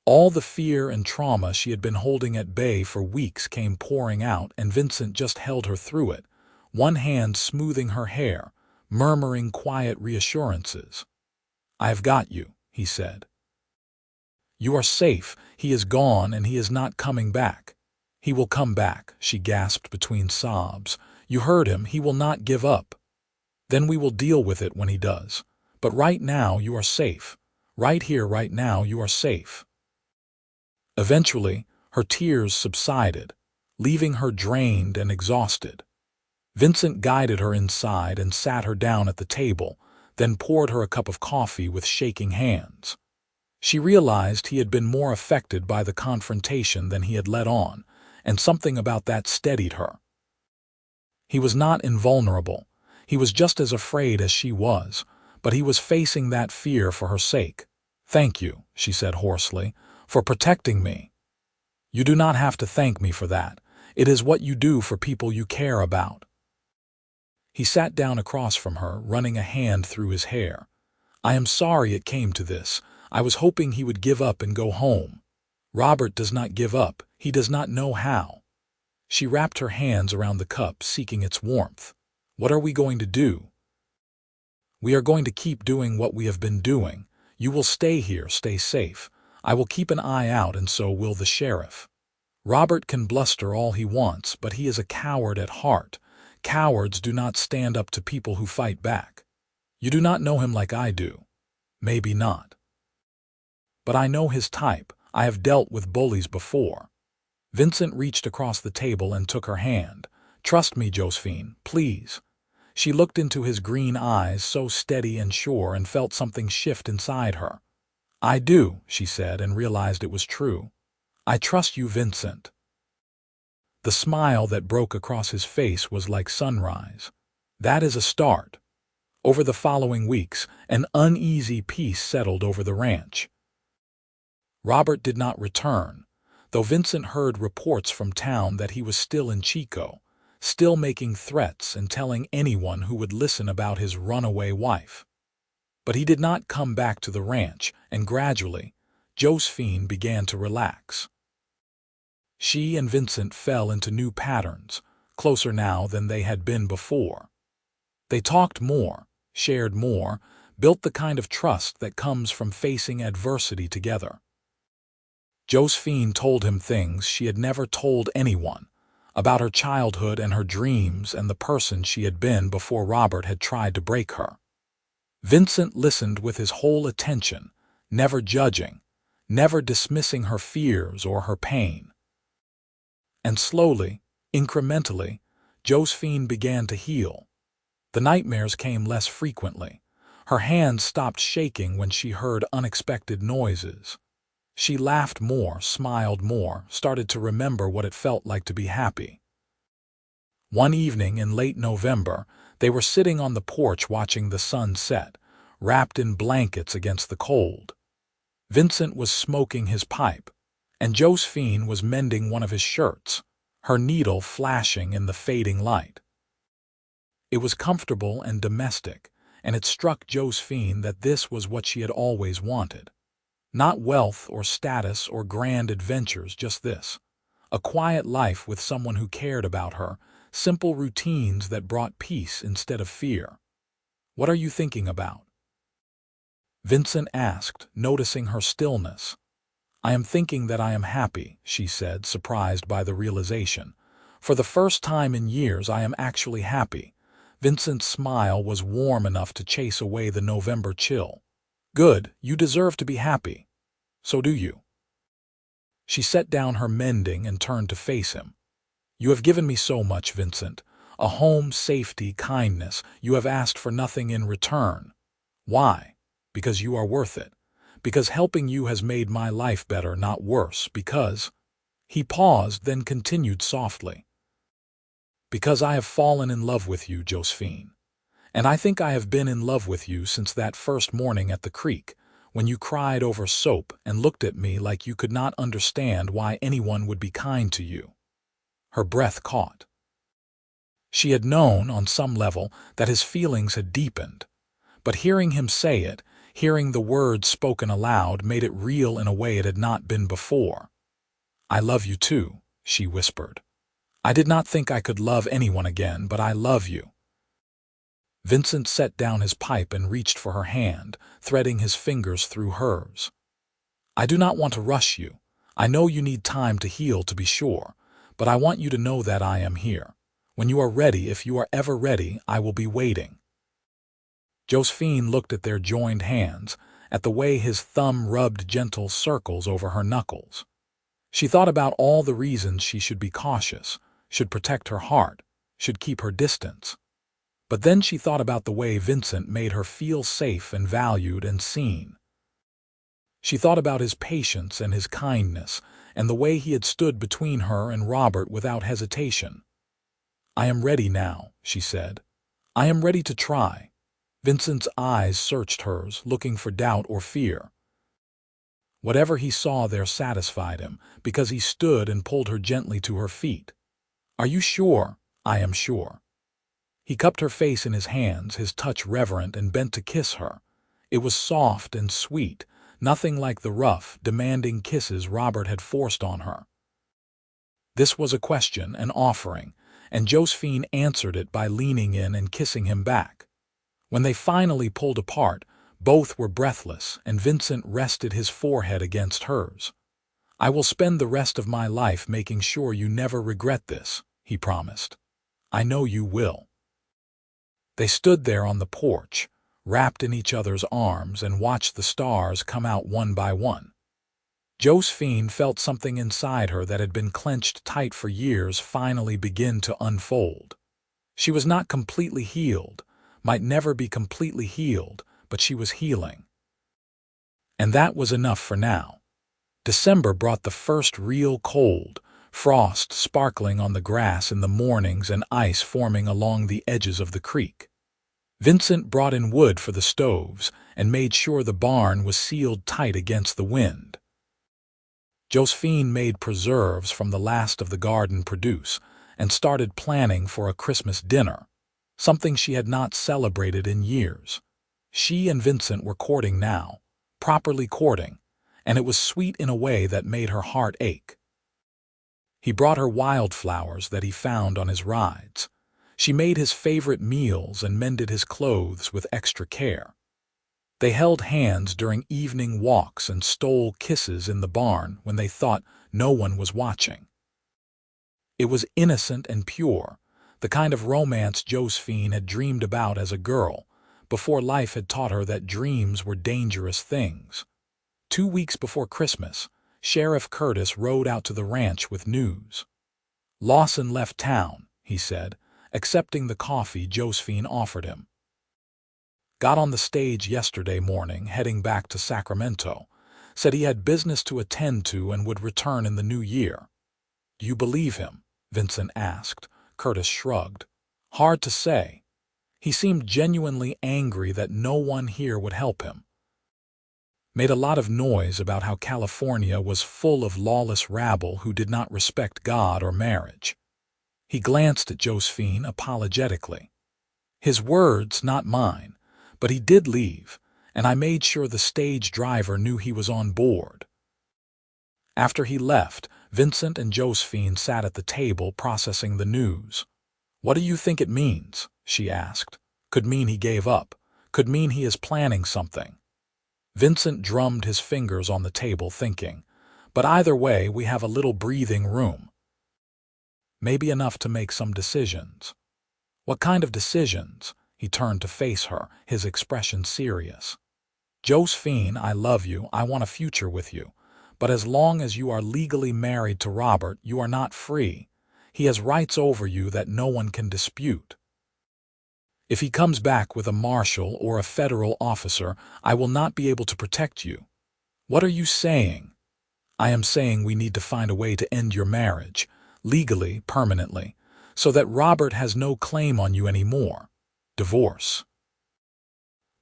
All the fear and trauma she had been holding at bay for weeks came pouring out, and Vincent just held her through it, one hand smoothing her hair, murmuring quiet reassurances. "I have got you," he said. "You are safe. He is gone, and he is not coming back." "He will come back," she gasped between sobs. "You heard him. He will not give up. Then we will deal with it when he does. But right now you are safe. Right here, right now you are safe." Eventually, her tears subsided, leaving her drained and exhausted. Vincent guided her inside and sat her down at the table, then poured her a cup of coffee with shaking hands. She realized he had been more affected by the confrontation than he had let on, and something about that steadied her. He was not invulnerable. He was just as afraid as she was, but he was facing that fear for her sake. "Thank you," she said hoarsely, "for protecting me." "You do not have to thank me for that. It is what you do for people you care about." He sat down across from her, running a hand through his hair. "I am sorry it came to this. I was hoping he would give up and go home." "Robert does not give up. He does not know how." She wrapped her hands around the cup, seeking its warmth. "What are we going to do?" "We are going to keep doing what we have been doing. You will stay here, stay safe. I will keep an eye out, and so will the sheriff. Robert can bluster all he wants, but he is a coward at heart. Cowards do not stand up to people who fight back. You do not know him like I do. Maybe not. But I know his type. I have dealt with bullies before." Vincent reached across the table and took her hand. "Trust me, Josephine, please." She looked into his green eyes, so steady and sure, and felt something shift inside her. "I do," she said, and realized it was true. "I trust you, Vincent." The smile that broke across his face was like sunrise. "That is a start." Over the following weeks, an uneasy peace settled over the ranch. Robert did not return, though Vincent heard reports from town that he was still in Chico, still making threats and telling anyone who would listen about his runaway wife. But he did not come back to the ranch, and gradually, Josephine began to relax. She and Vincent fell into new patterns, closer now than they had been before. They talked more, shared more, built the kind of trust that comes from facing adversity together. Josephine told him things she had never told anyone, about her childhood and her dreams and the person she had been before Robert had tried to break her. Vincent listened with his whole attention, never judging, never dismissing her fears or her pain. And slowly, incrementally, Josephine began to heal. The nightmares came less frequently. Her hands stopped shaking when she heard unexpected noises. She laughed more, smiled more, started to remember what it felt like to be happy. One evening in late November, they were sitting on the porch watching the sun set, wrapped in blankets against the cold. Vincent was smoking his pipe, and Josephine was mending one of his shirts, her needle flashing in the fading light. It was comfortable and domestic, and it struck Josephine that this was what she had always wanted. Not wealth or status or grand adventures, just this. A quiet life with someone who cared about her, simple routines that brought peace instead of fear. "What are you thinking about?" Vincent asked, noticing her stillness. "I am thinking that I am happy," she said, surprised by the realization. "For the first time in years I am actually happy." Vincent's smile was warm enough to chase away the November chill. "Good, you deserve to be happy. So do you." She set down her mending and turned to face him. "You have given me so much, Vincent. A home, safety, kindness. You have asked for nothing in return. Why? Because you are worth it. Because helping you has made my life better, not worse. Because—" He paused, then continued softly. "Because I have fallen in love with you, Josephine. And I think I have been in love with you since that first morning at the creek, when you cried over soap and looked at me like you could not understand why anyone would be kind to you." Her breath caught. She had known, on some level, that his feelings had deepened. But hearing him say it, hearing the words spoken aloud, made it real in a way it had not been before. "I love you too," she whispered. "I did not think I could love anyone again, but I love you." Vincent set down his pipe and reached for her hand, threading his fingers through hers. "I do not want to rush you. I know you need time to heal, to be sure, but I want you to know that I am here. When you are ready, if you are ever ready, I will be waiting." Josephine looked at their joined hands, at the way his thumb rubbed gentle circles over her knuckles. She thought about all the reasons she should be cautious, should protect her heart, should keep her distance. But then she thought about the way Vincent made her feel safe and valued and seen. She thought about his patience and his kindness, and the way he had stood between her and Robert without hesitation. "I am ready now," she said. "I am ready to try." Vincent's eyes searched hers, looking for doubt or fear. Whatever he saw there satisfied him, because he stood and pulled her gently to her feet. "Are you sure?" "I am sure." He cupped her face in his hands, his touch reverent, and bent to kiss her. It was soft and sweet, nothing like the rough, demanding kisses Robert had forced on her. This was a question, an offering, and Josephine answered it by leaning in and kissing him back. When they finally pulled apart, both were breathless, and Vincent rested his forehead against hers. "I will spend the rest of my life making sure you never regret this," he promised. "I know you will." They stood there on the porch, wrapped in each other's arms, and watched the stars come out one by one. Josephine felt something inside her that had been clenched tight for years finally begin to unfold. She was not completely healed, might never be completely healed, but she was healing. And that was enough for now. December brought the first real cold, frost sparkling on the grass in the mornings and ice forming along the edges of the creek. Vincent brought in wood for the stoves and made sure the barn was sealed tight against the wind. Josephine made preserves from the last of the garden produce and started planning for a Christmas dinner, something she had not celebrated in years. She and Vincent were courting now, properly courting, and it was sweet in a way that made her heart ache. He brought her wildflowers that he found on his rides. She made his favorite meals and mended his clothes with extra care. They held hands during evening walks and stole kisses in the barn when they thought no one was watching. It was innocent and pure, the kind of romance Josephine had dreamed about as a girl, before life had taught her that dreams were dangerous things. 2 weeks before Christmas, Sheriff Curtis rode out to the ranch with news. "Lawson left town," he said, accepting the coffee Josephine offered him. "Got on the stage yesterday morning, heading back to Sacramento. Said he had business to attend to and would return in the new year." "Do you believe him?" Vincent asked. Curtis shrugged. "Hard to say. He seemed genuinely angry that no one here would help him. Made a lot of noise about how California was full of lawless rabble who did not respect God or marriage." He glanced at Josephine apologetically. "His words, not mine, but he did leave, and I made sure the stage driver knew he was on board." After he left, Vincent and Josephine sat at the table processing the news. "What do you think it means?" she asked. "Could mean he gave up. Could mean he is planning something." Vincent drummed his fingers on the table, thinking. "But either way, we have a little breathing room. Maybe enough to make some decisions." "What kind of decisions?" He turned to face her, his expression serious. "Josephine, I love you, I want a future with you. But as long as you are legally married to Robert, you are not free. He has rights over you that no one can dispute. If he comes back with a marshal or a federal officer, I will not be able to protect you." "What are you saying?" "I am saying we need to find a way to end your marriage, legally, permanently, so that Robert has no claim on you anymore. Divorce."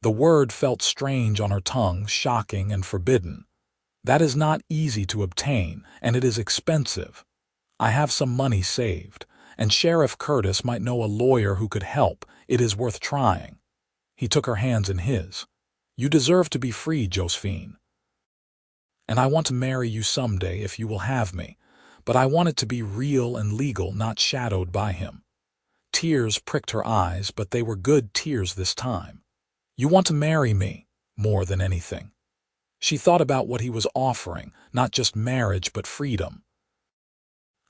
The word felt strange on her tongue, shocking and forbidden. "That is not easy to obtain, and it is expensive. I have some money saved, and Sheriff Curtis might know a lawyer who could help. It is worth trying." He took her hands in his. "You deserve to be free, Josephine. And I want to marry you someday if you will have me, but I want it to be real and legal, not shadowed by him." Tears pricked her eyes, but they were good tears this time. "You want to marry me, more than anything." She thought about what he was offering, not just marriage but freedom.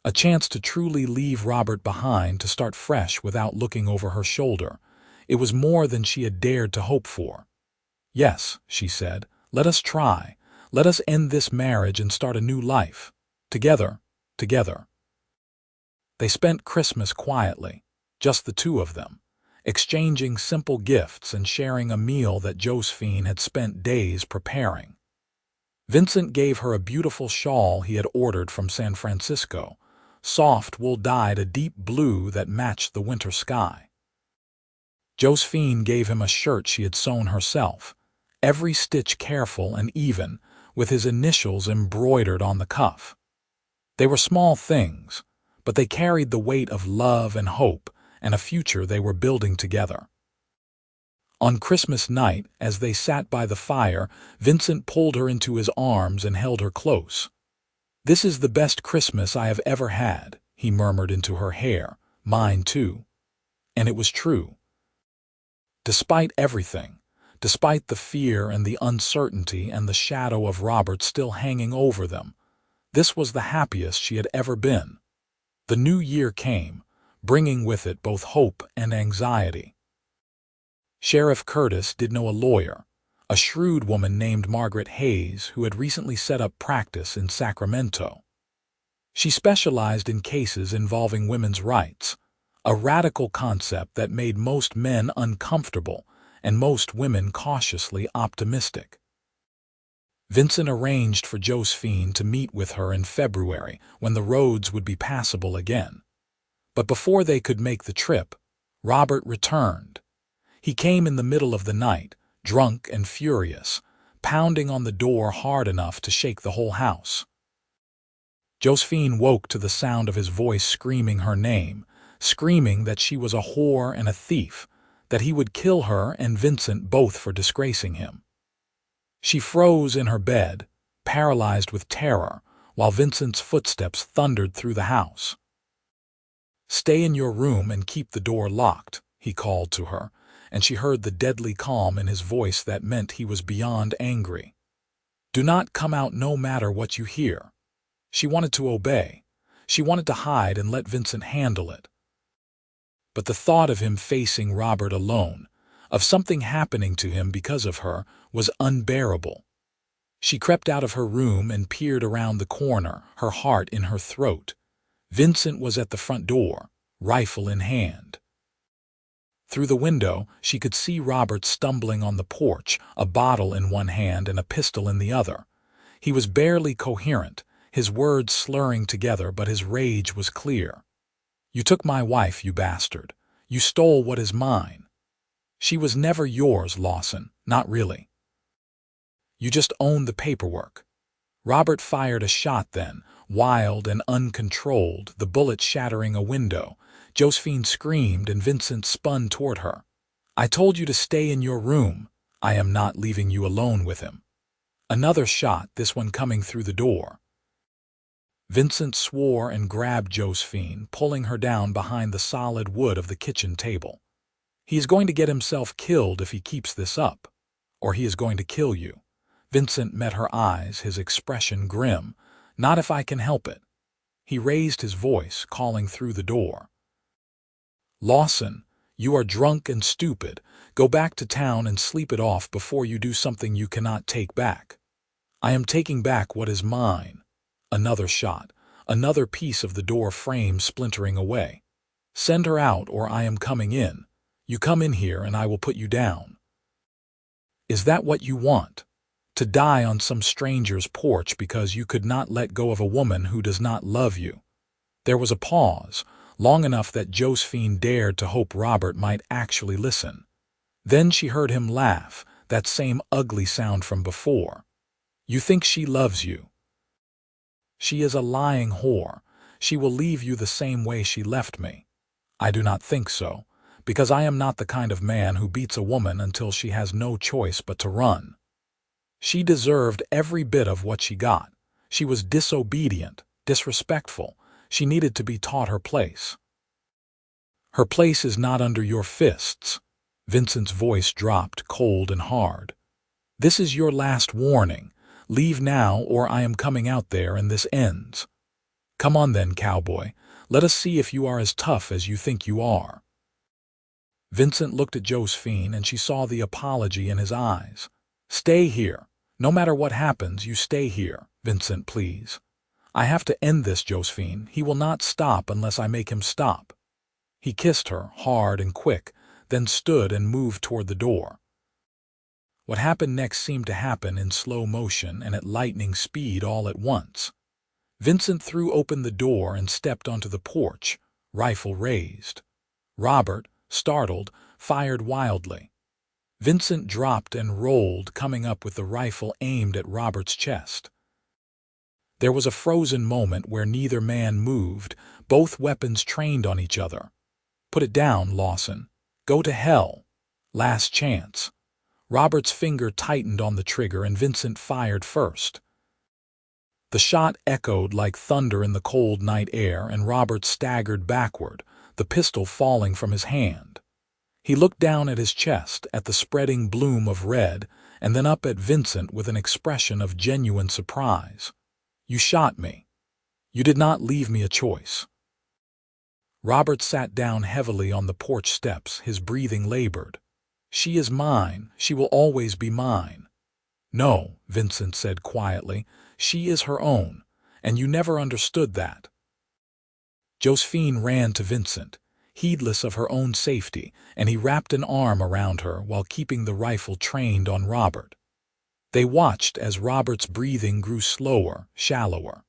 A chance to truly leave Robert behind, to start fresh without looking over her shoulder. It was more than she had dared to hope for. "Yes," she said, "let us try. Let us end this marriage and start a new life. Together, together." They spent Christmas quietly, just the two of them, exchanging simple gifts and sharing a meal that Josephine had spent days preparing. Vincent gave her a beautiful shawl he had ordered from San Francisco, soft wool dyed a deep blue that matched the winter sky. Josephine gave him a shirt she had sewn herself, every stitch careful and even, with his initials embroidered on the cuff. They were small things, but they carried the weight of love and hope and a future they were building together. On Christmas night, as they sat by the fire, Vincent pulled her into his arms and held her close. "This is the best Christmas I have ever had," he murmured into her hair. "Mine too." And it was true. Despite everything, despite the fear and the uncertainty and the shadow of Robert still hanging over them, this was the happiest she had ever been. The new year came, bringing with it both hope and anxiety. Sheriff Curtis did know a lawyer, a shrewd woman named Margaret Hayes who had recently set up practice in Sacramento. She specialized in cases involving women's rights, a radical concept that made most men uncomfortable and most women cautiously optimistic. Vincent arranged for Josephine to meet with her in February when the roads would be passable again. But before they could make the trip, Robert returned. He came in the middle of the night, drunk and furious, pounding on the door hard enough to shake the whole house. Josephine woke to the sound of his voice screaming her name, screaming that she was a whore and a thief, that he would kill her and Vincent both for disgracing him. She froze in her bed, paralyzed with terror, while Vincent's footsteps thundered through the house. "Stay in your room and keep the door locked," he called to her, and she heard the deadly calm in his voice that meant he was beyond angry. "Do not come out no matter what you hear." She wanted to obey. She wanted to hide and let Vincent handle it. But the thought of him facing Robert alone, of something happening to him because of her, was unbearable. She crept out of her room and peered around the corner, her heart in her throat. Vincent was at the front door, rifle in hand. Through the window, she could see Robert stumbling on the porch, a bottle in one hand and a pistol in the other. He was barely coherent, his words slurring together, but his rage was clear. "You took my wife, you bastard. You stole what is mine. She was never yours, Lawson, not really. You just owned the paperwork." Robert fired a shot then, wild and uncontrolled, the bullet shattering a window. Josephine screamed and Vincent spun toward her. "I told you to stay in your room. I am not leaving you alone with him." Another shot, this one coming through the door. Vincent swore and grabbed Josephine, pulling her down behind the solid wood of the kitchen table. "He is going to get himself killed if he keeps this up. Or he is going to kill you." Vincent met her eyes, his expression grim. "Not if I can help it." He raised his voice, calling through the door. "Lawson, you are drunk and stupid. Go back to town and sleep it off before you do something you cannot take back." "I am taking back what is mine." Another shot, another piece of the door frame splintering away. "Send her out or I am coming in. You come in here and I will put you down." "Is that what you want? To die on some stranger's porch because you could not let go of a woman who does not love you?" There was a pause, long enough that Josephine dared to hope Robert might actually listen. Then she heard him laugh, that same ugly sound from before. "You think she loves you? She is a lying whore. She will leave you the same way she left me." "I do not think so, because I am not the kind of man who beats a woman until she has no choice but to run. She deserved every bit of what she got. She was disobedient, disrespectful. She needed to be taught her place." "Her place is not under your fists." Vincent's voice dropped, cold and hard. "This is your last warning. Leave now or I am coming out there and this ends. Come on then, cowboy. Let us see if you are as tough as you think you are." Vincent looked at Josephine and she saw the apology in his eyes. "Stay here. No matter what happens, you stay here. Vincent, please. I have to end this, Josephine. He will not stop unless I make him stop." He kissed her, hard and quick, then stood and moved toward the door. What happened next seemed to happen in slow motion and at lightning speed all at once. Vincent threw open the door and stepped onto the porch, rifle raised. Robert, startled, fired wildly. Vincent dropped and rolled, coming up with the rifle aimed at Robert's chest. There was a frozen moment where neither man moved, both weapons trained on each other. "Put it down, Lawson. Go to hell. Last chance." Robert's finger tightened on the trigger and Vincent fired first. The shot echoed like thunder in the cold night air, and Robert staggered backward, the pistol falling from his hand. He looked down at his chest, at the spreading bloom of red, and then up at Vincent with an expression of genuine surprise. "You shot me. You did not leave me a choice." Robert sat down heavily on the porch steps, his breathing labored. "She is mine. She will always be mine." "No," Vincent said quietly, "she is her own, and you never understood that." Josephine ran to Vincent, heedless of her own safety, and he wrapped an arm around her while keeping the rifle trained on Robert. They watched as Robert's breathing grew slower, shallower.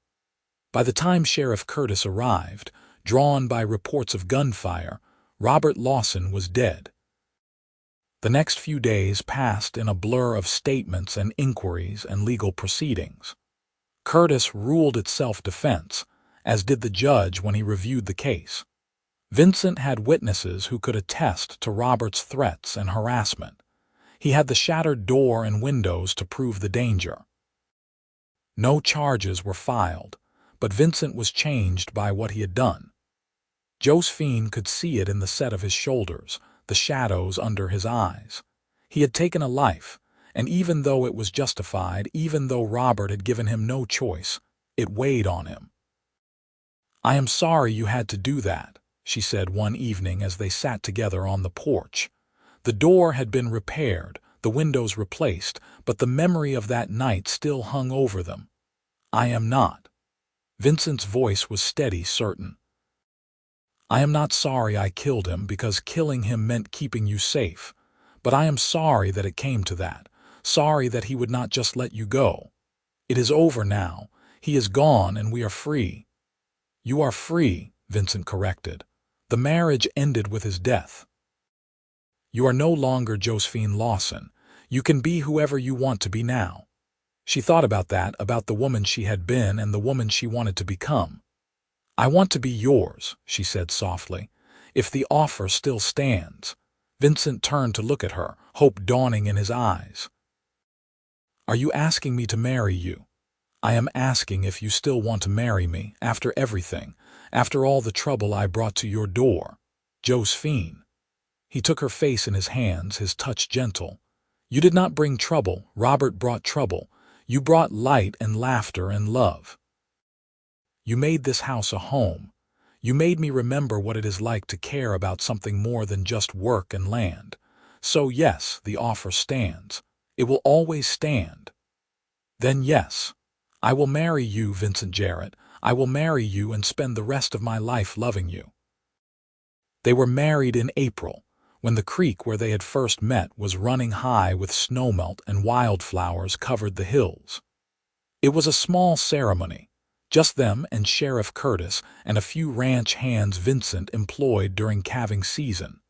By the time Sheriff Curtis arrived, drawn by reports of gunfire, Robert Lawson was dead. The next few days passed in a blur of statements and inquiries and legal proceedings. Curtis ruled it self-defense, as did the judge when he reviewed the case. Vincent had witnesses who could attest to Robert's threats and harassment. He had the shattered door and windows to prove the danger. No charges were filed, but Vincent was changed by what he had done. Josephine could see it in the set of his shoulders, the shadows under his eyes. He had taken a life, and even though it was justified, even though Robert had given him no choice, it weighed on him. "I am sorry you had to do that," she said one evening as they sat together on the porch. The door had been repaired, the windows replaced, but the memory of that night still hung over them. "I am not." Vincent's voice was steady, certain. "I am not sorry I killed him, because killing him meant keeping you safe. But I am sorry that it came to that, sorry that he would not just let you go. It is over now. He is gone and we are free." "You are free," Vincent corrected. "The marriage ended with his death. You are no longer Josephine Lawson. You can be whoever you want to be now." She thought about that, about the woman she had been and the woman she wanted to become. "I want to be yours," she said softly, "if the offer still stands." Vincent turned to look at her, hope dawning in his eyes. "Are you asking me to marry you?" "I am asking if you still want to marry me, after everything, after all the trouble I brought to your door. Josephine." He took her face in his hands, his touch gentle. "You did not bring trouble. Robert brought trouble. You brought light and laughter and love. You made this house a home. You made me remember what it is like to care about something more than just work and land. So yes, the offer stands. It will always stand." "Then yes, I will marry you, Vincent Jarrett. I will marry you and spend the rest of my life loving you." They were married in April, when the creek where they had first met was running high with snowmelt and wildflowers covered the hills. It was a small ceremony, just them and Sheriff Curtis and a few ranch hands Vincent employed during calving season.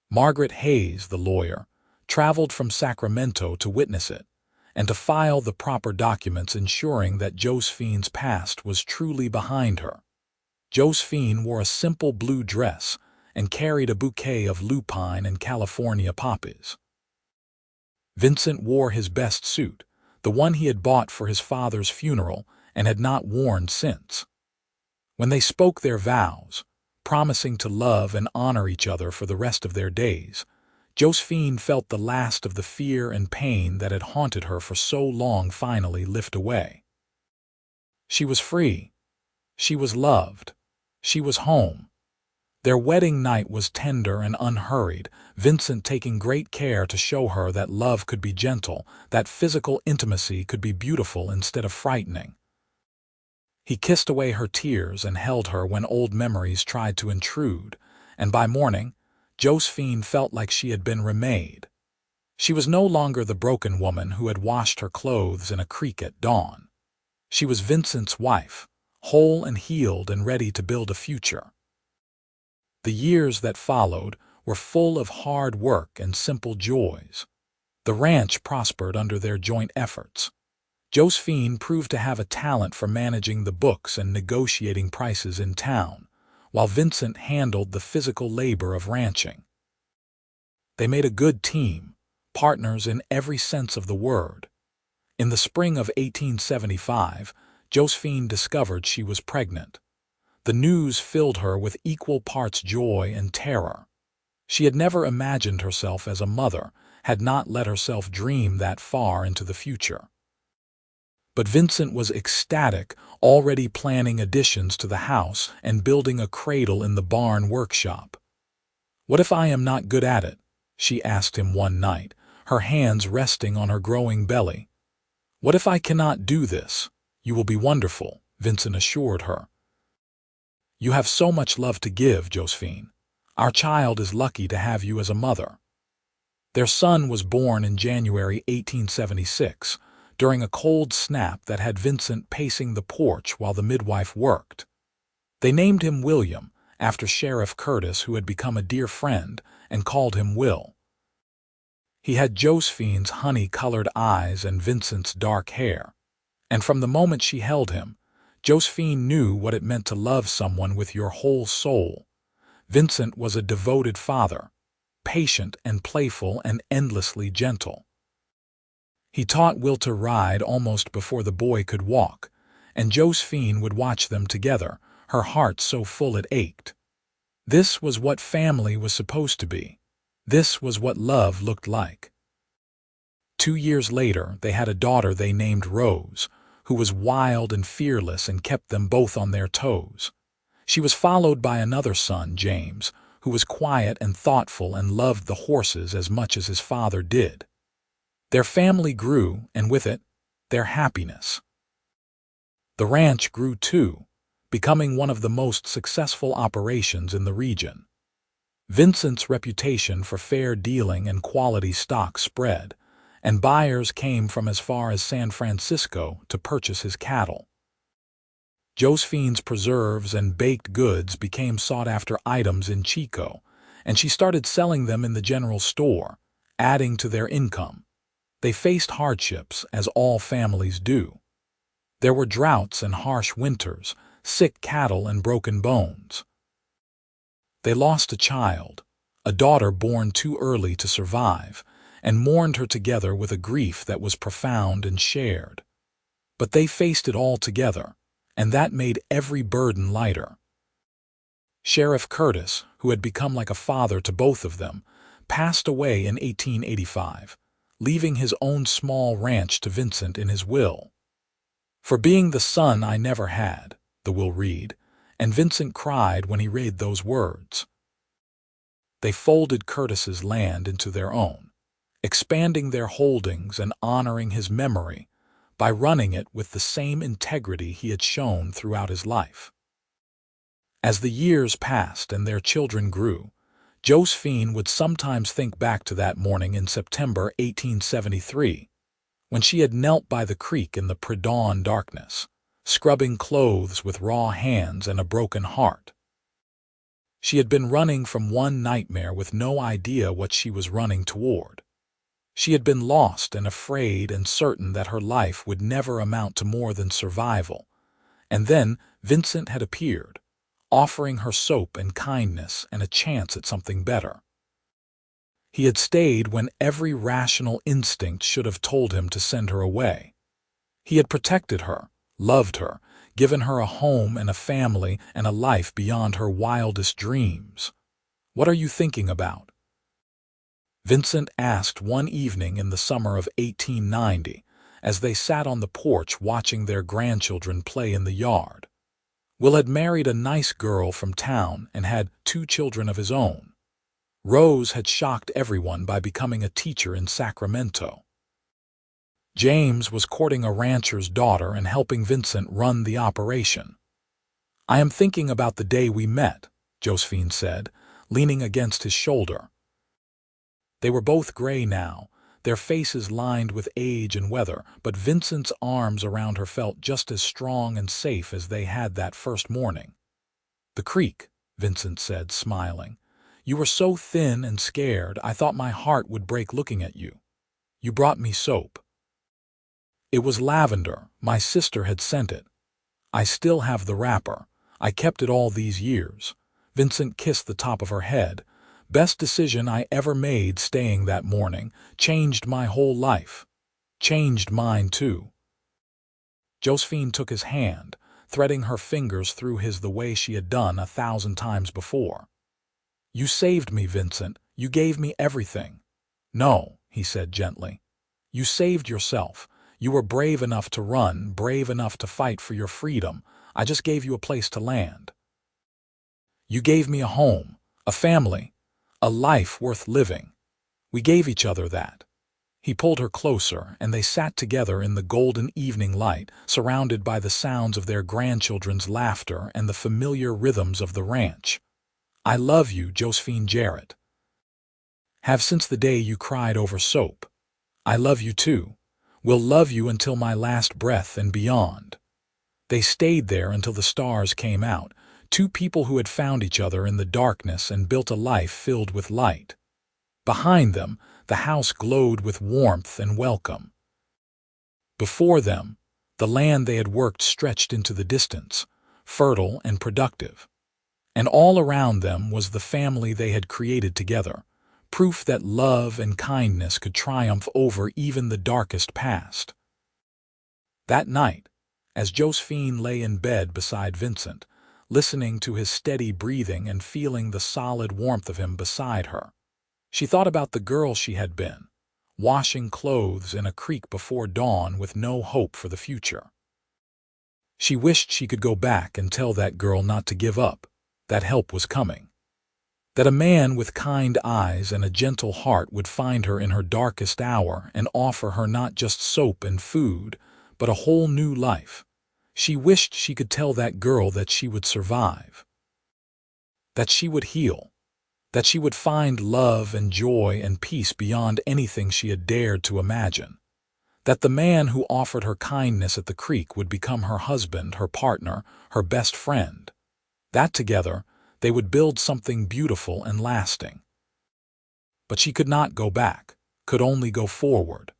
Margaret Hayes, the lawyer, traveled from Sacramento to witness it, and to file the proper documents ensuring that Josephine's past was truly behind her. Josephine wore a simple blue dress and carried a bouquet of lupine and California poppies. Vincent wore his best suit, the one he had bought for his father's funeral and had not worn since. When they spoke their vows, promising to love and honor each other for the rest of their days, Josephine felt the last of the fear and pain that had haunted her for so long finally lift away. She was free. She was loved. She was home. Their wedding night was tender and unhurried, Vincent taking great care to show her that love could be gentle, that physical intimacy could be beautiful instead of frightening. He kissed away her tears and held her when old memories tried to intrude, and by morning, Josephine felt like she had been remade. She was no longer the broken woman who had washed her clothes in a creek at dawn. She was Vincent's wife, whole and healed and ready to build a future. The years that followed were full of hard work and simple joys. The ranch prospered under their joint efforts. Josephine proved to have a talent for managing the books and negotiating prices in town, while Vincent handled the physical labor of ranching. They made a good team, partners in every sense of the word. In the spring of 1875, Josephine discovered she was pregnant. The news filled her with equal parts joy and terror. She had never imagined herself as a mother, had not let herself dream that far into the future. But Vincent was ecstatic, already planning additions to the house and building a cradle in the barn workshop. "What if I am not good at it?" she asked him one night, her hands resting on her growing belly. "What if I cannot do this?" "You will be wonderful," Vincent assured her. "You have so much love to give, Josephine. Our child is lucky to have you as a mother." Their son was born in January 1876, during a cold snap that had Vincent pacing the porch while the midwife worked. They named him William, after Sheriff Curtis, who had become a dear friend, and called him Will. He had Josephine's honey-colored eyes and Vincent's dark hair, and from the moment she held him, Josephine knew what it meant to love someone with your whole soul. Vincent was a devoted father, patient and playful and endlessly gentle. He taught Will to ride almost before the boy could walk, and Josephine would watch them together, her heart so full it ached. This was what family was supposed to be. This was what love looked like. 2 years later, they had a daughter they named Rose, who was wild and fearless and kept them both on their toes. She was followed by another son, James, who was quiet and thoughtful and loved the horses as much as his father did. Their family grew, and with it, their happiness. The ranch grew too, becoming one of the most successful operations in the region. Vincent's reputation for fair dealing and quality stock spread, and buyers came from as far as San Francisco to purchase his cattle. Josephine's preserves and baked goods became sought-after items in Chico, and she started selling them in the general store, adding to their income. They faced hardships, as all families do. There were droughts and harsh winters, sick cattle and broken bones. They lost a child, a daughter born too early to survive, and mourned her together with a grief that was profound and shared. But they faced it all together, and that made every burden lighter. Sheriff Curtis, who had become like a father to both of them, passed away in 1885, leaving his own small ranch to Vincent in his will. "For being the son I never had," the will read, and Vincent cried when he read those words. They folded Curtis's land into their own, expanding their holdings and honoring his memory by running it with the same integrity he had shown throughout his life. As the years passed and their children grew, Josephine would sometimes think back to that morning in September 1873, when she had knelt by the creek in the pre-dawn darkness, scrubbing clothes with raw hands and a broken heart. She had been running from one nightmare with no idea what she was running toward. She had been lost and afraid and certain that her life would never amount to more than survival. And then Vincent had appeared, offering her soap and kindness and a chance at something better. He had stayed when every rational instinct should have told him to send her away. He had protected her, loved her, given her a home and a family and a life beyond her wildest dreams. "What are you thinking about?" Vincent asked one evening in the summer of 1890, as they sat on the porch watching their grandchildren play in the yard. Will had married a nice girl from town and had 2 children of his own. Rose had shocked everyone by becoming a teacher in Sacramento. James was courting a rancher's daughter and helping Vincent run the operation. "I am thinking about the day we met," Josephine said, leaning against his shoulder. They were both gray now, their faces lined with age and weather, but Vincent's arms around her felt just as strong and safe as they had that first morning. "The creek," Vincent said, smiling. "You were so thin and scared, I thought my heart would break looking at you. You brought me soap." "It was lavender. My sister had sent it. I still have the wrapper. I kept it all these years." Vincent kissed the top of her head. "Best decision I ever made staying that morning. Changed my whole life. Changed mine, too." Josephine took his hand, threading her fingers through his the way she had done 1,000 times before. "You saved me, Vincent. You gave me everything." "No," he said gently. "You saved yourself. You were brave enough to run, brave enough to fight for your freedom. I just gave you a place to land. You gave me a home, a family, a life worth living. We gave each other that." He pulled her closer, and they sat together in the golden evening light, surrounded by the sounds of their grandchildren's laughter and the familiar rhythms of the ranch. "I love you, Josephine Jarrett. Have since the day you cried over soap. I love you too. Will love you until my last breath and beyond." They stayed there until the stars came out, two people who had found each other in the darkness and built a life filled with light. Behind them, the house glowed with warmth and welcome. Before them, the land they had worked stretched into the distance, fertile and productive. And all around them was the family they had created together, proof that love and kindness could triumph over even the darkest past. That night, as Josephine lay in bed beside Vincent, listening to his steady breathing and feeling the solid warmth of him beside her, she thought about the girl she had been, washing clothes in a creek before dawn with no hope for the future. She wished she could go back and tell that girl not to give up, that help was coming. That a man with kind eyes and a gentle heart would find her in her darkest hour and offer her not just soap and food, but a whole new life. She wished she could tell that girl that she would survive, that she would heal, that she would find love and joy and peace beyond anything she had dared to imagine, that the man who offered her kindness at the creek would become her husband, her partner, her best friend, that together they would build something beautiful and lasting. But she could not go back, could only go forward.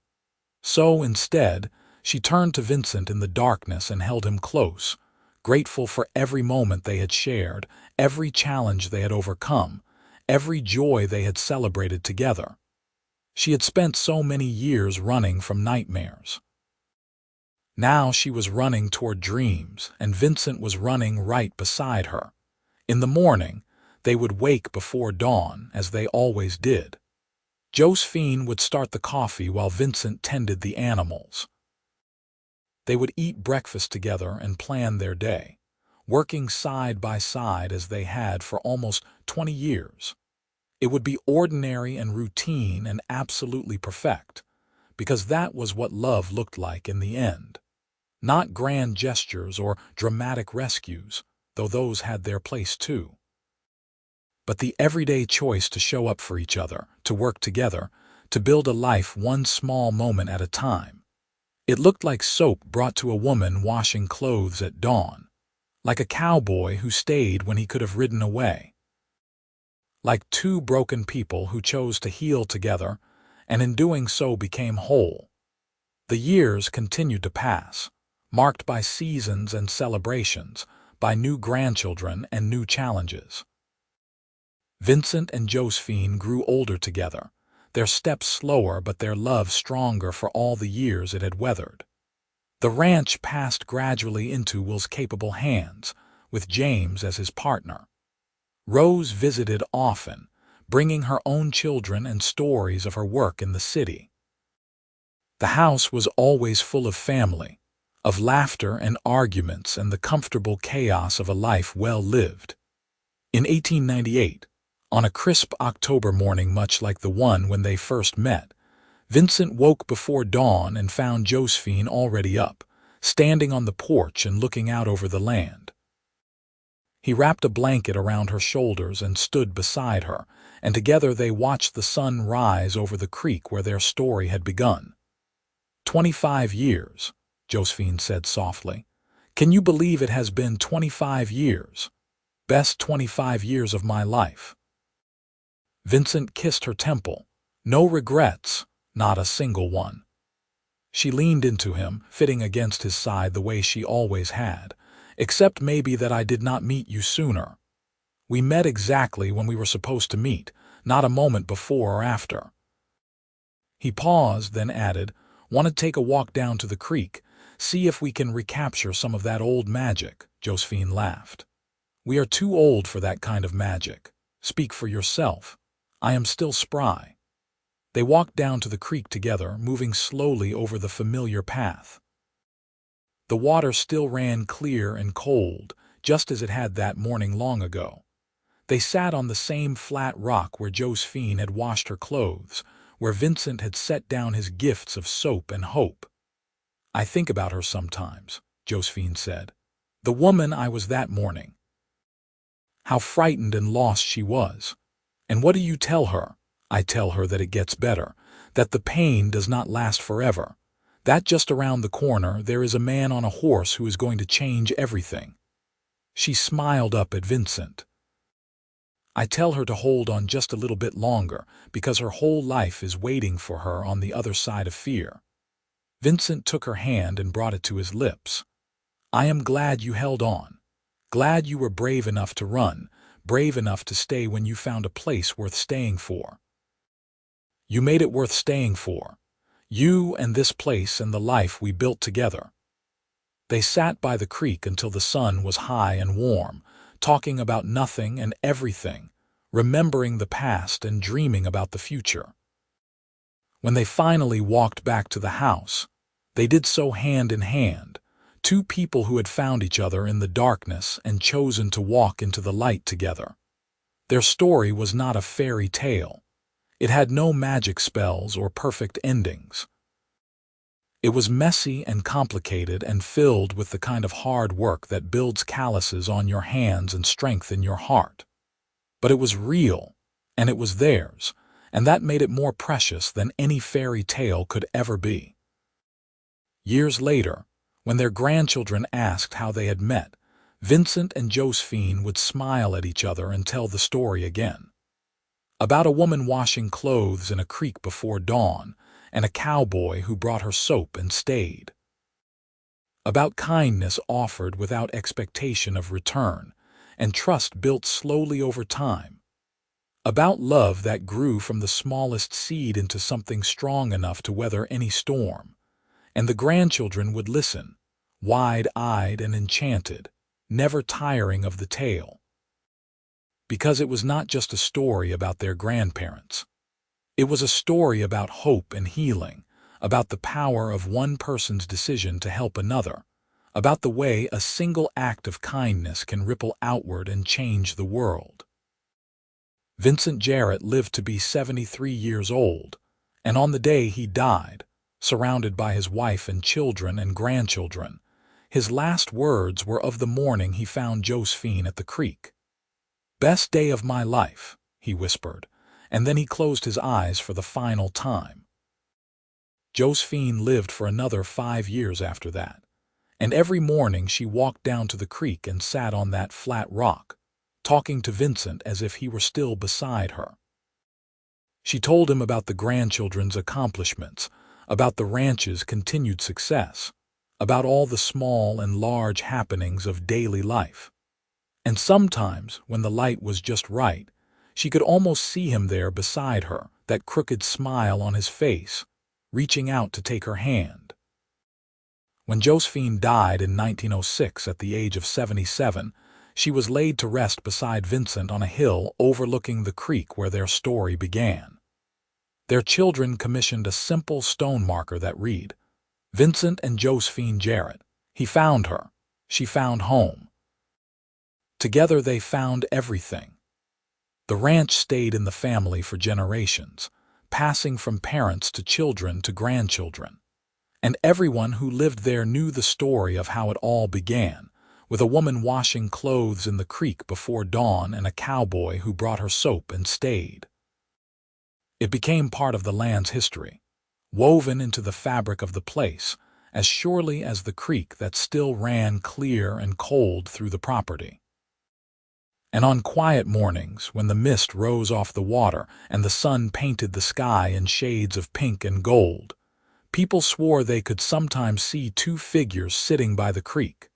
So, instead, she turned to Vincent in the darkness and held him close, grateful for every moment they had shared, every challenge they had overcome, every joy they had celebrated together. She had spent so many years running from nightmares. Now she was running toward dreams, and Vincent was running right beside her. In the morning, they would wake before dawn, as they always did. Josephine would start the coffee while Vincent tended the animals. They would eat breakfast together and plan their day, working side by side as they had for almost 20 years. It would be ordinary and routine and absolutely perfect, because that was what love looked like in the end. Not grand gestures or dramatic rescues, though those had their place too. But the everyday choice to show up for each other, to work together, to build a life one small moment at a time. It looked like soap brought to a woman washing clothes at dawn, like a cowboy who stayed when he could have ridden away, like two broken people who chose to heal together and in doing so became whole. The years continued to pass, marked by seasons and celebrations, by new grandchildren and new challenges. Vincent and Josephine grew older together, their steps slower but their love stronger for all the years it had weathered. The ranch passed gradually into Will's capable hands, with James as his partner. Rose visited often, bringing her own children and stories of her work in the city. The house was always full of family, of laughter and arguments and the comfortable chaos of a life well lived. In 1898, on a crisp October morning much like the one when they first met, Vincent woke before dawn and found Josephine already up, standing on the porch and looking out over the land. He wrapped a blanket around her shoulders and stood beside her, and together they watched the sun rise over the creek where their story had begun. 25 years, Josephine said softly. Can you believe it has been 25 years? Best 25 years of my life. Vincent kissed her temple. No regrets, not a single one. She leaned into him, fitting against his side the way she always had, except maybe that I did not meet you sooner. We met exactly when we were supposed to meet, not a moment before or after. He paused, then added, Want to take a walk down to the creek, see if we can recapture some of that old magic, Josephine laughed. We are too old for that kind of magic. Speak for yourself. I am still spry. They walked down to the creek together, moving slowly over the familiar path. The water still ran clear and cold, just as it had that morning long ago. They sat on the same flat rock where Josephine had washed her clothes, where Vincent had set down his gifts of soap and hope. I think about her sometimes, Josephine said. The woman I was that morning. How frightened and lost she was. And what do you tell her? I tell her that it gets better, that the pain does not last forever, that just around the corner there is a man on a horse who is going to change everything. She smiled up at Vincent. I tell her to hold on just a little bit longer, because her whole life is waiting for her on the other side of fear. Vincent took her hand and brought it to his lips. I am glad you held on. Glad you were brave enough to run, brave enough to stay when you found a place worth staying for. You made it worth staying for. You and this place and the life we built together. They sat by the creek until the sun was high and warm, talking about nothing and everything, remembering the past and dreaming about the future. When they finally walked back to the house, they did so hand in hand, two people who had found each other in the darkness and chosen to walk into the light together. Their story was not a fairy tale. It had no magic spells or perfect endings. It was messy and complicated and filled with the kind of hard work that builds calluses on your hands and strength in your heart. But it was real, and it was theirs, and that made it more precious than any fairy tale could ever be. Years later, when their grandchildren asked how they had met, Vincent and Josephine would smile at each other and tell the story again. About a woman washing clothes in a creek before dawn, and a cowboy who brought her soap and stayed. About kindness offered without expectation of return, and trust built slowly over time. About love that grew from the smallest seed into something strong enough to weather any storm. And the grandchildren would listen, wide-eyed and enchanted, never tiring of the tale. Because it was not just a story about their grandparents. It was a story about hope and healing, about the power of one person's decision to help another, about the way a single act of kindness can ripple outward and change the world. Vincent Jarrett lived to be 73 years old, and on the day he died, surrounded by his wife and children and grandchildren, his last words were of the morning he found Josephine at the creek. "Best day of my life," he whispered, and then he closed his eyes for the final time. Josephine lived for another 5 years after that, and every morning she walked down to the creek and sat on that flat rock, talking to Vincent as if he were still beside her. She told him about the grandchildren's accomplishments, about the ranch's continued success, about all the small and large happenings of daily life. And sometimes, when the light was just right, she could almost see him there beside her, that crooked smile on his face, reaching out to take her hand. When Josephine died in 1906 at the age of 77, she was laid to rest beside Vincent on a hill overlooking the creek where their story began. Their children commissioned a simple stone marker that read, "Vincent and Josephine Jarrett. He found her. She found home." Together they found everything. The ranch stayed in the family for generations, passing from parents to children to grandchildren. And everyone who lived there knew the story of how it all began, with a woman washing clothes in the creek before dawn and a cowboy who brought her soap and stayed. It became part of the land's history, woven into the fabric of the place, as surely as the creek that still ran clear and cold through the property. And on quiet mornings, when the mist rose off the water and the sun painted the sky in shades of pink and gold, people swore they could sometimes see two figures sitting by the creek.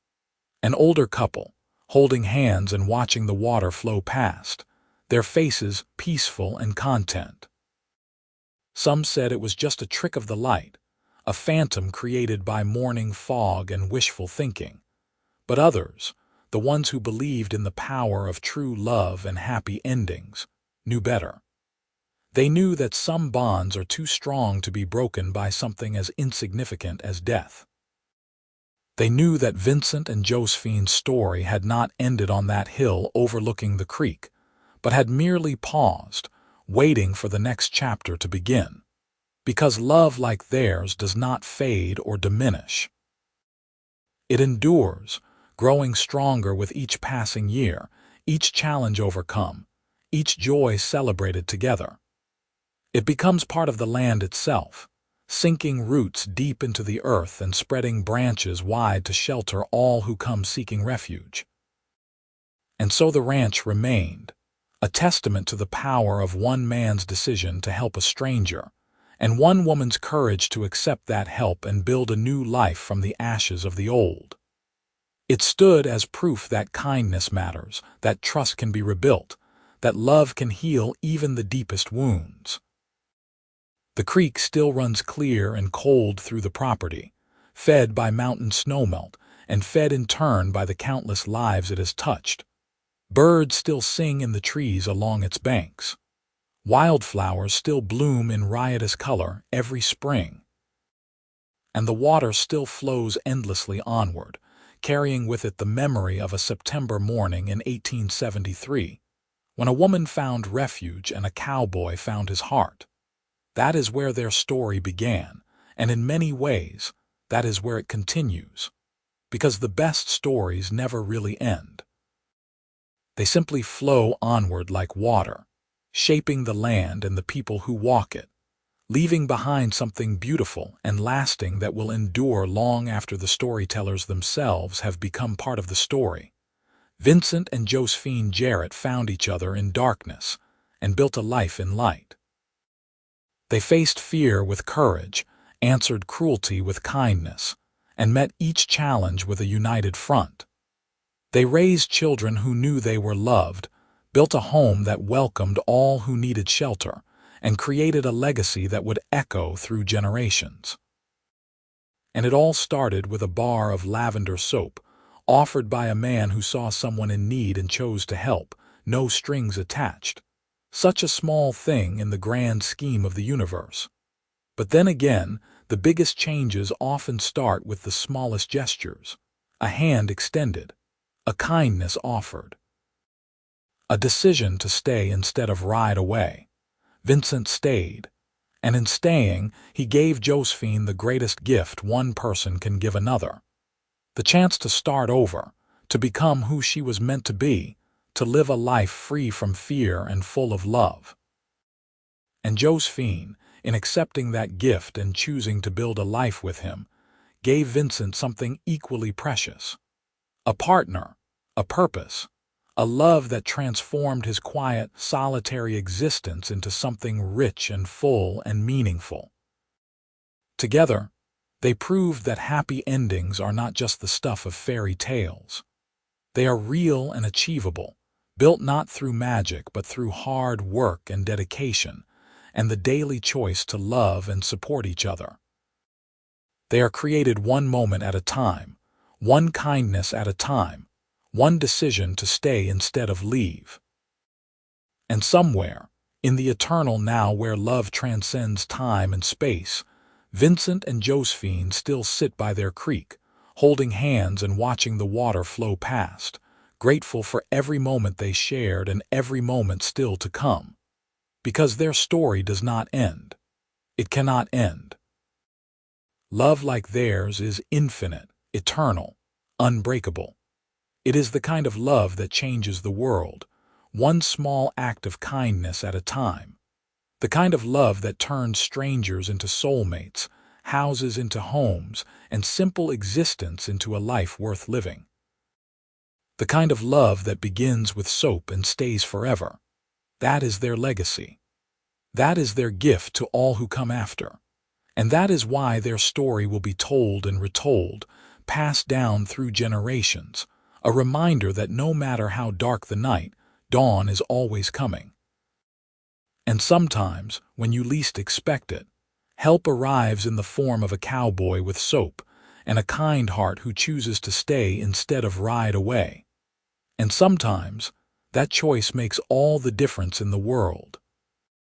An older couple, holding hands and watching the water flow past, their faces peaceful and content. Some said it was just a trick of the light, a phantom created by morning fog and wishful thinking. But others, the ones who believed in the power of true love and happy endings, knew better. They knew that some bonds are too strong to be broken by something as insignificant as death. They knew that Vincent and Josephine's story had not ended on that hill overlooking the creek, but had merely paused, waiting for the next chapter to begin. Because love like theirs does not fade or diminish. It endures, growing stronger with each passing year, each challenge overcome, each joy celebrated together. It becomes part of the land itself, sinking roots deep into the earth and spreading branches wide to shelter all who come seeking refuge. And so the ranch remained, a testament to the power of one man's decision to help a stranger, and one woman's courage to accept that help and build a new life from the ashes of the old. It stood as proof that kindness matters, that trust can be rebuilt, that love can heal even the deepest wounds. The creek still runs clear and cold through the property, fed by mountain snowmelt and fed in turn by the countless lives it has touched. Birds still sing in the trees along its banks. Wildflowers still bloom in riotous color every spring. And the water still flows endlessly onward, carrying with it the memory of a September morning in 1873, when a woman found refuge and a cowboy found his heart. That is where their story began, and in many ways, that is where it continues. Because the best stories never really end. They simply flow onward like water, shaping the land and the people who walk it, leaving behind something beautiful and lasting that will endure long after the storytellers themselves have become part of the story. Vincent and Josephine Jarrett found each other in darkness and built a life in light. They faced fear with courage, answered cruelty with kindness, and met each challenge with a united front. They raised children who knew they were loved, built a home that welcomed all who needed shelter, and created a legacy that would echo through generations. And it all started with a bar of lavender soap, offered by a man who saw someone in need and chose to help, no strings attached. Such a small thing in the grand scheme of the universe. But then again, the biggest changes often start with the smallest gestures. A hand extended, a kindness offered, a decision to stay instead of ride away. Vincent stayed, and in staying, he gave Josephine the greatest gift one person can give another. The chance to start over, to become who she was meant to be, to live a life free from fear and full of love. And Josephine, in accepting that gift and choosing to build a life with him, gave Vincent something equally precious. A partner, a purpose, a love that transformed his quiet, solitary existence into something rich and full and meaningful. Together, they proved that happy endings are not just the stuff of fairy tales. They are real and achievable, built not through magic but through hard work and dedication, and the daily choice to love and support each other. They are created one moment at a time, one kindness at a time, one decision to stay instead of leave. And somewhere, in the eternal now where love transcends time and space, Vincent and Josephine still sit by their creek, holding hands and watching the water flow past, grateful for every moment they shared and every moment still to come. Because their story does not end. It cannot end. Love like theirs is infinite, eternal, unbreakable. It is the kind of love that changes the world, one small act of kindness at a time. The kind of love that turns strangers into soulmates, houses into homes, and simple existence into a life worth living. The kind of love that begins with soap and stays forever. That is their legacy. That is their gift to all who come after. And that is why their story will be told and retold, passed down through generations, a reminder that no matter how dark the night, dawn is always coming. And sometimes, when you least expect it, help arrives in the form of a cowboy with soap and a kind heart who chooses to stay instead of ride away. And sometimes, that choice makes all the difference in the world.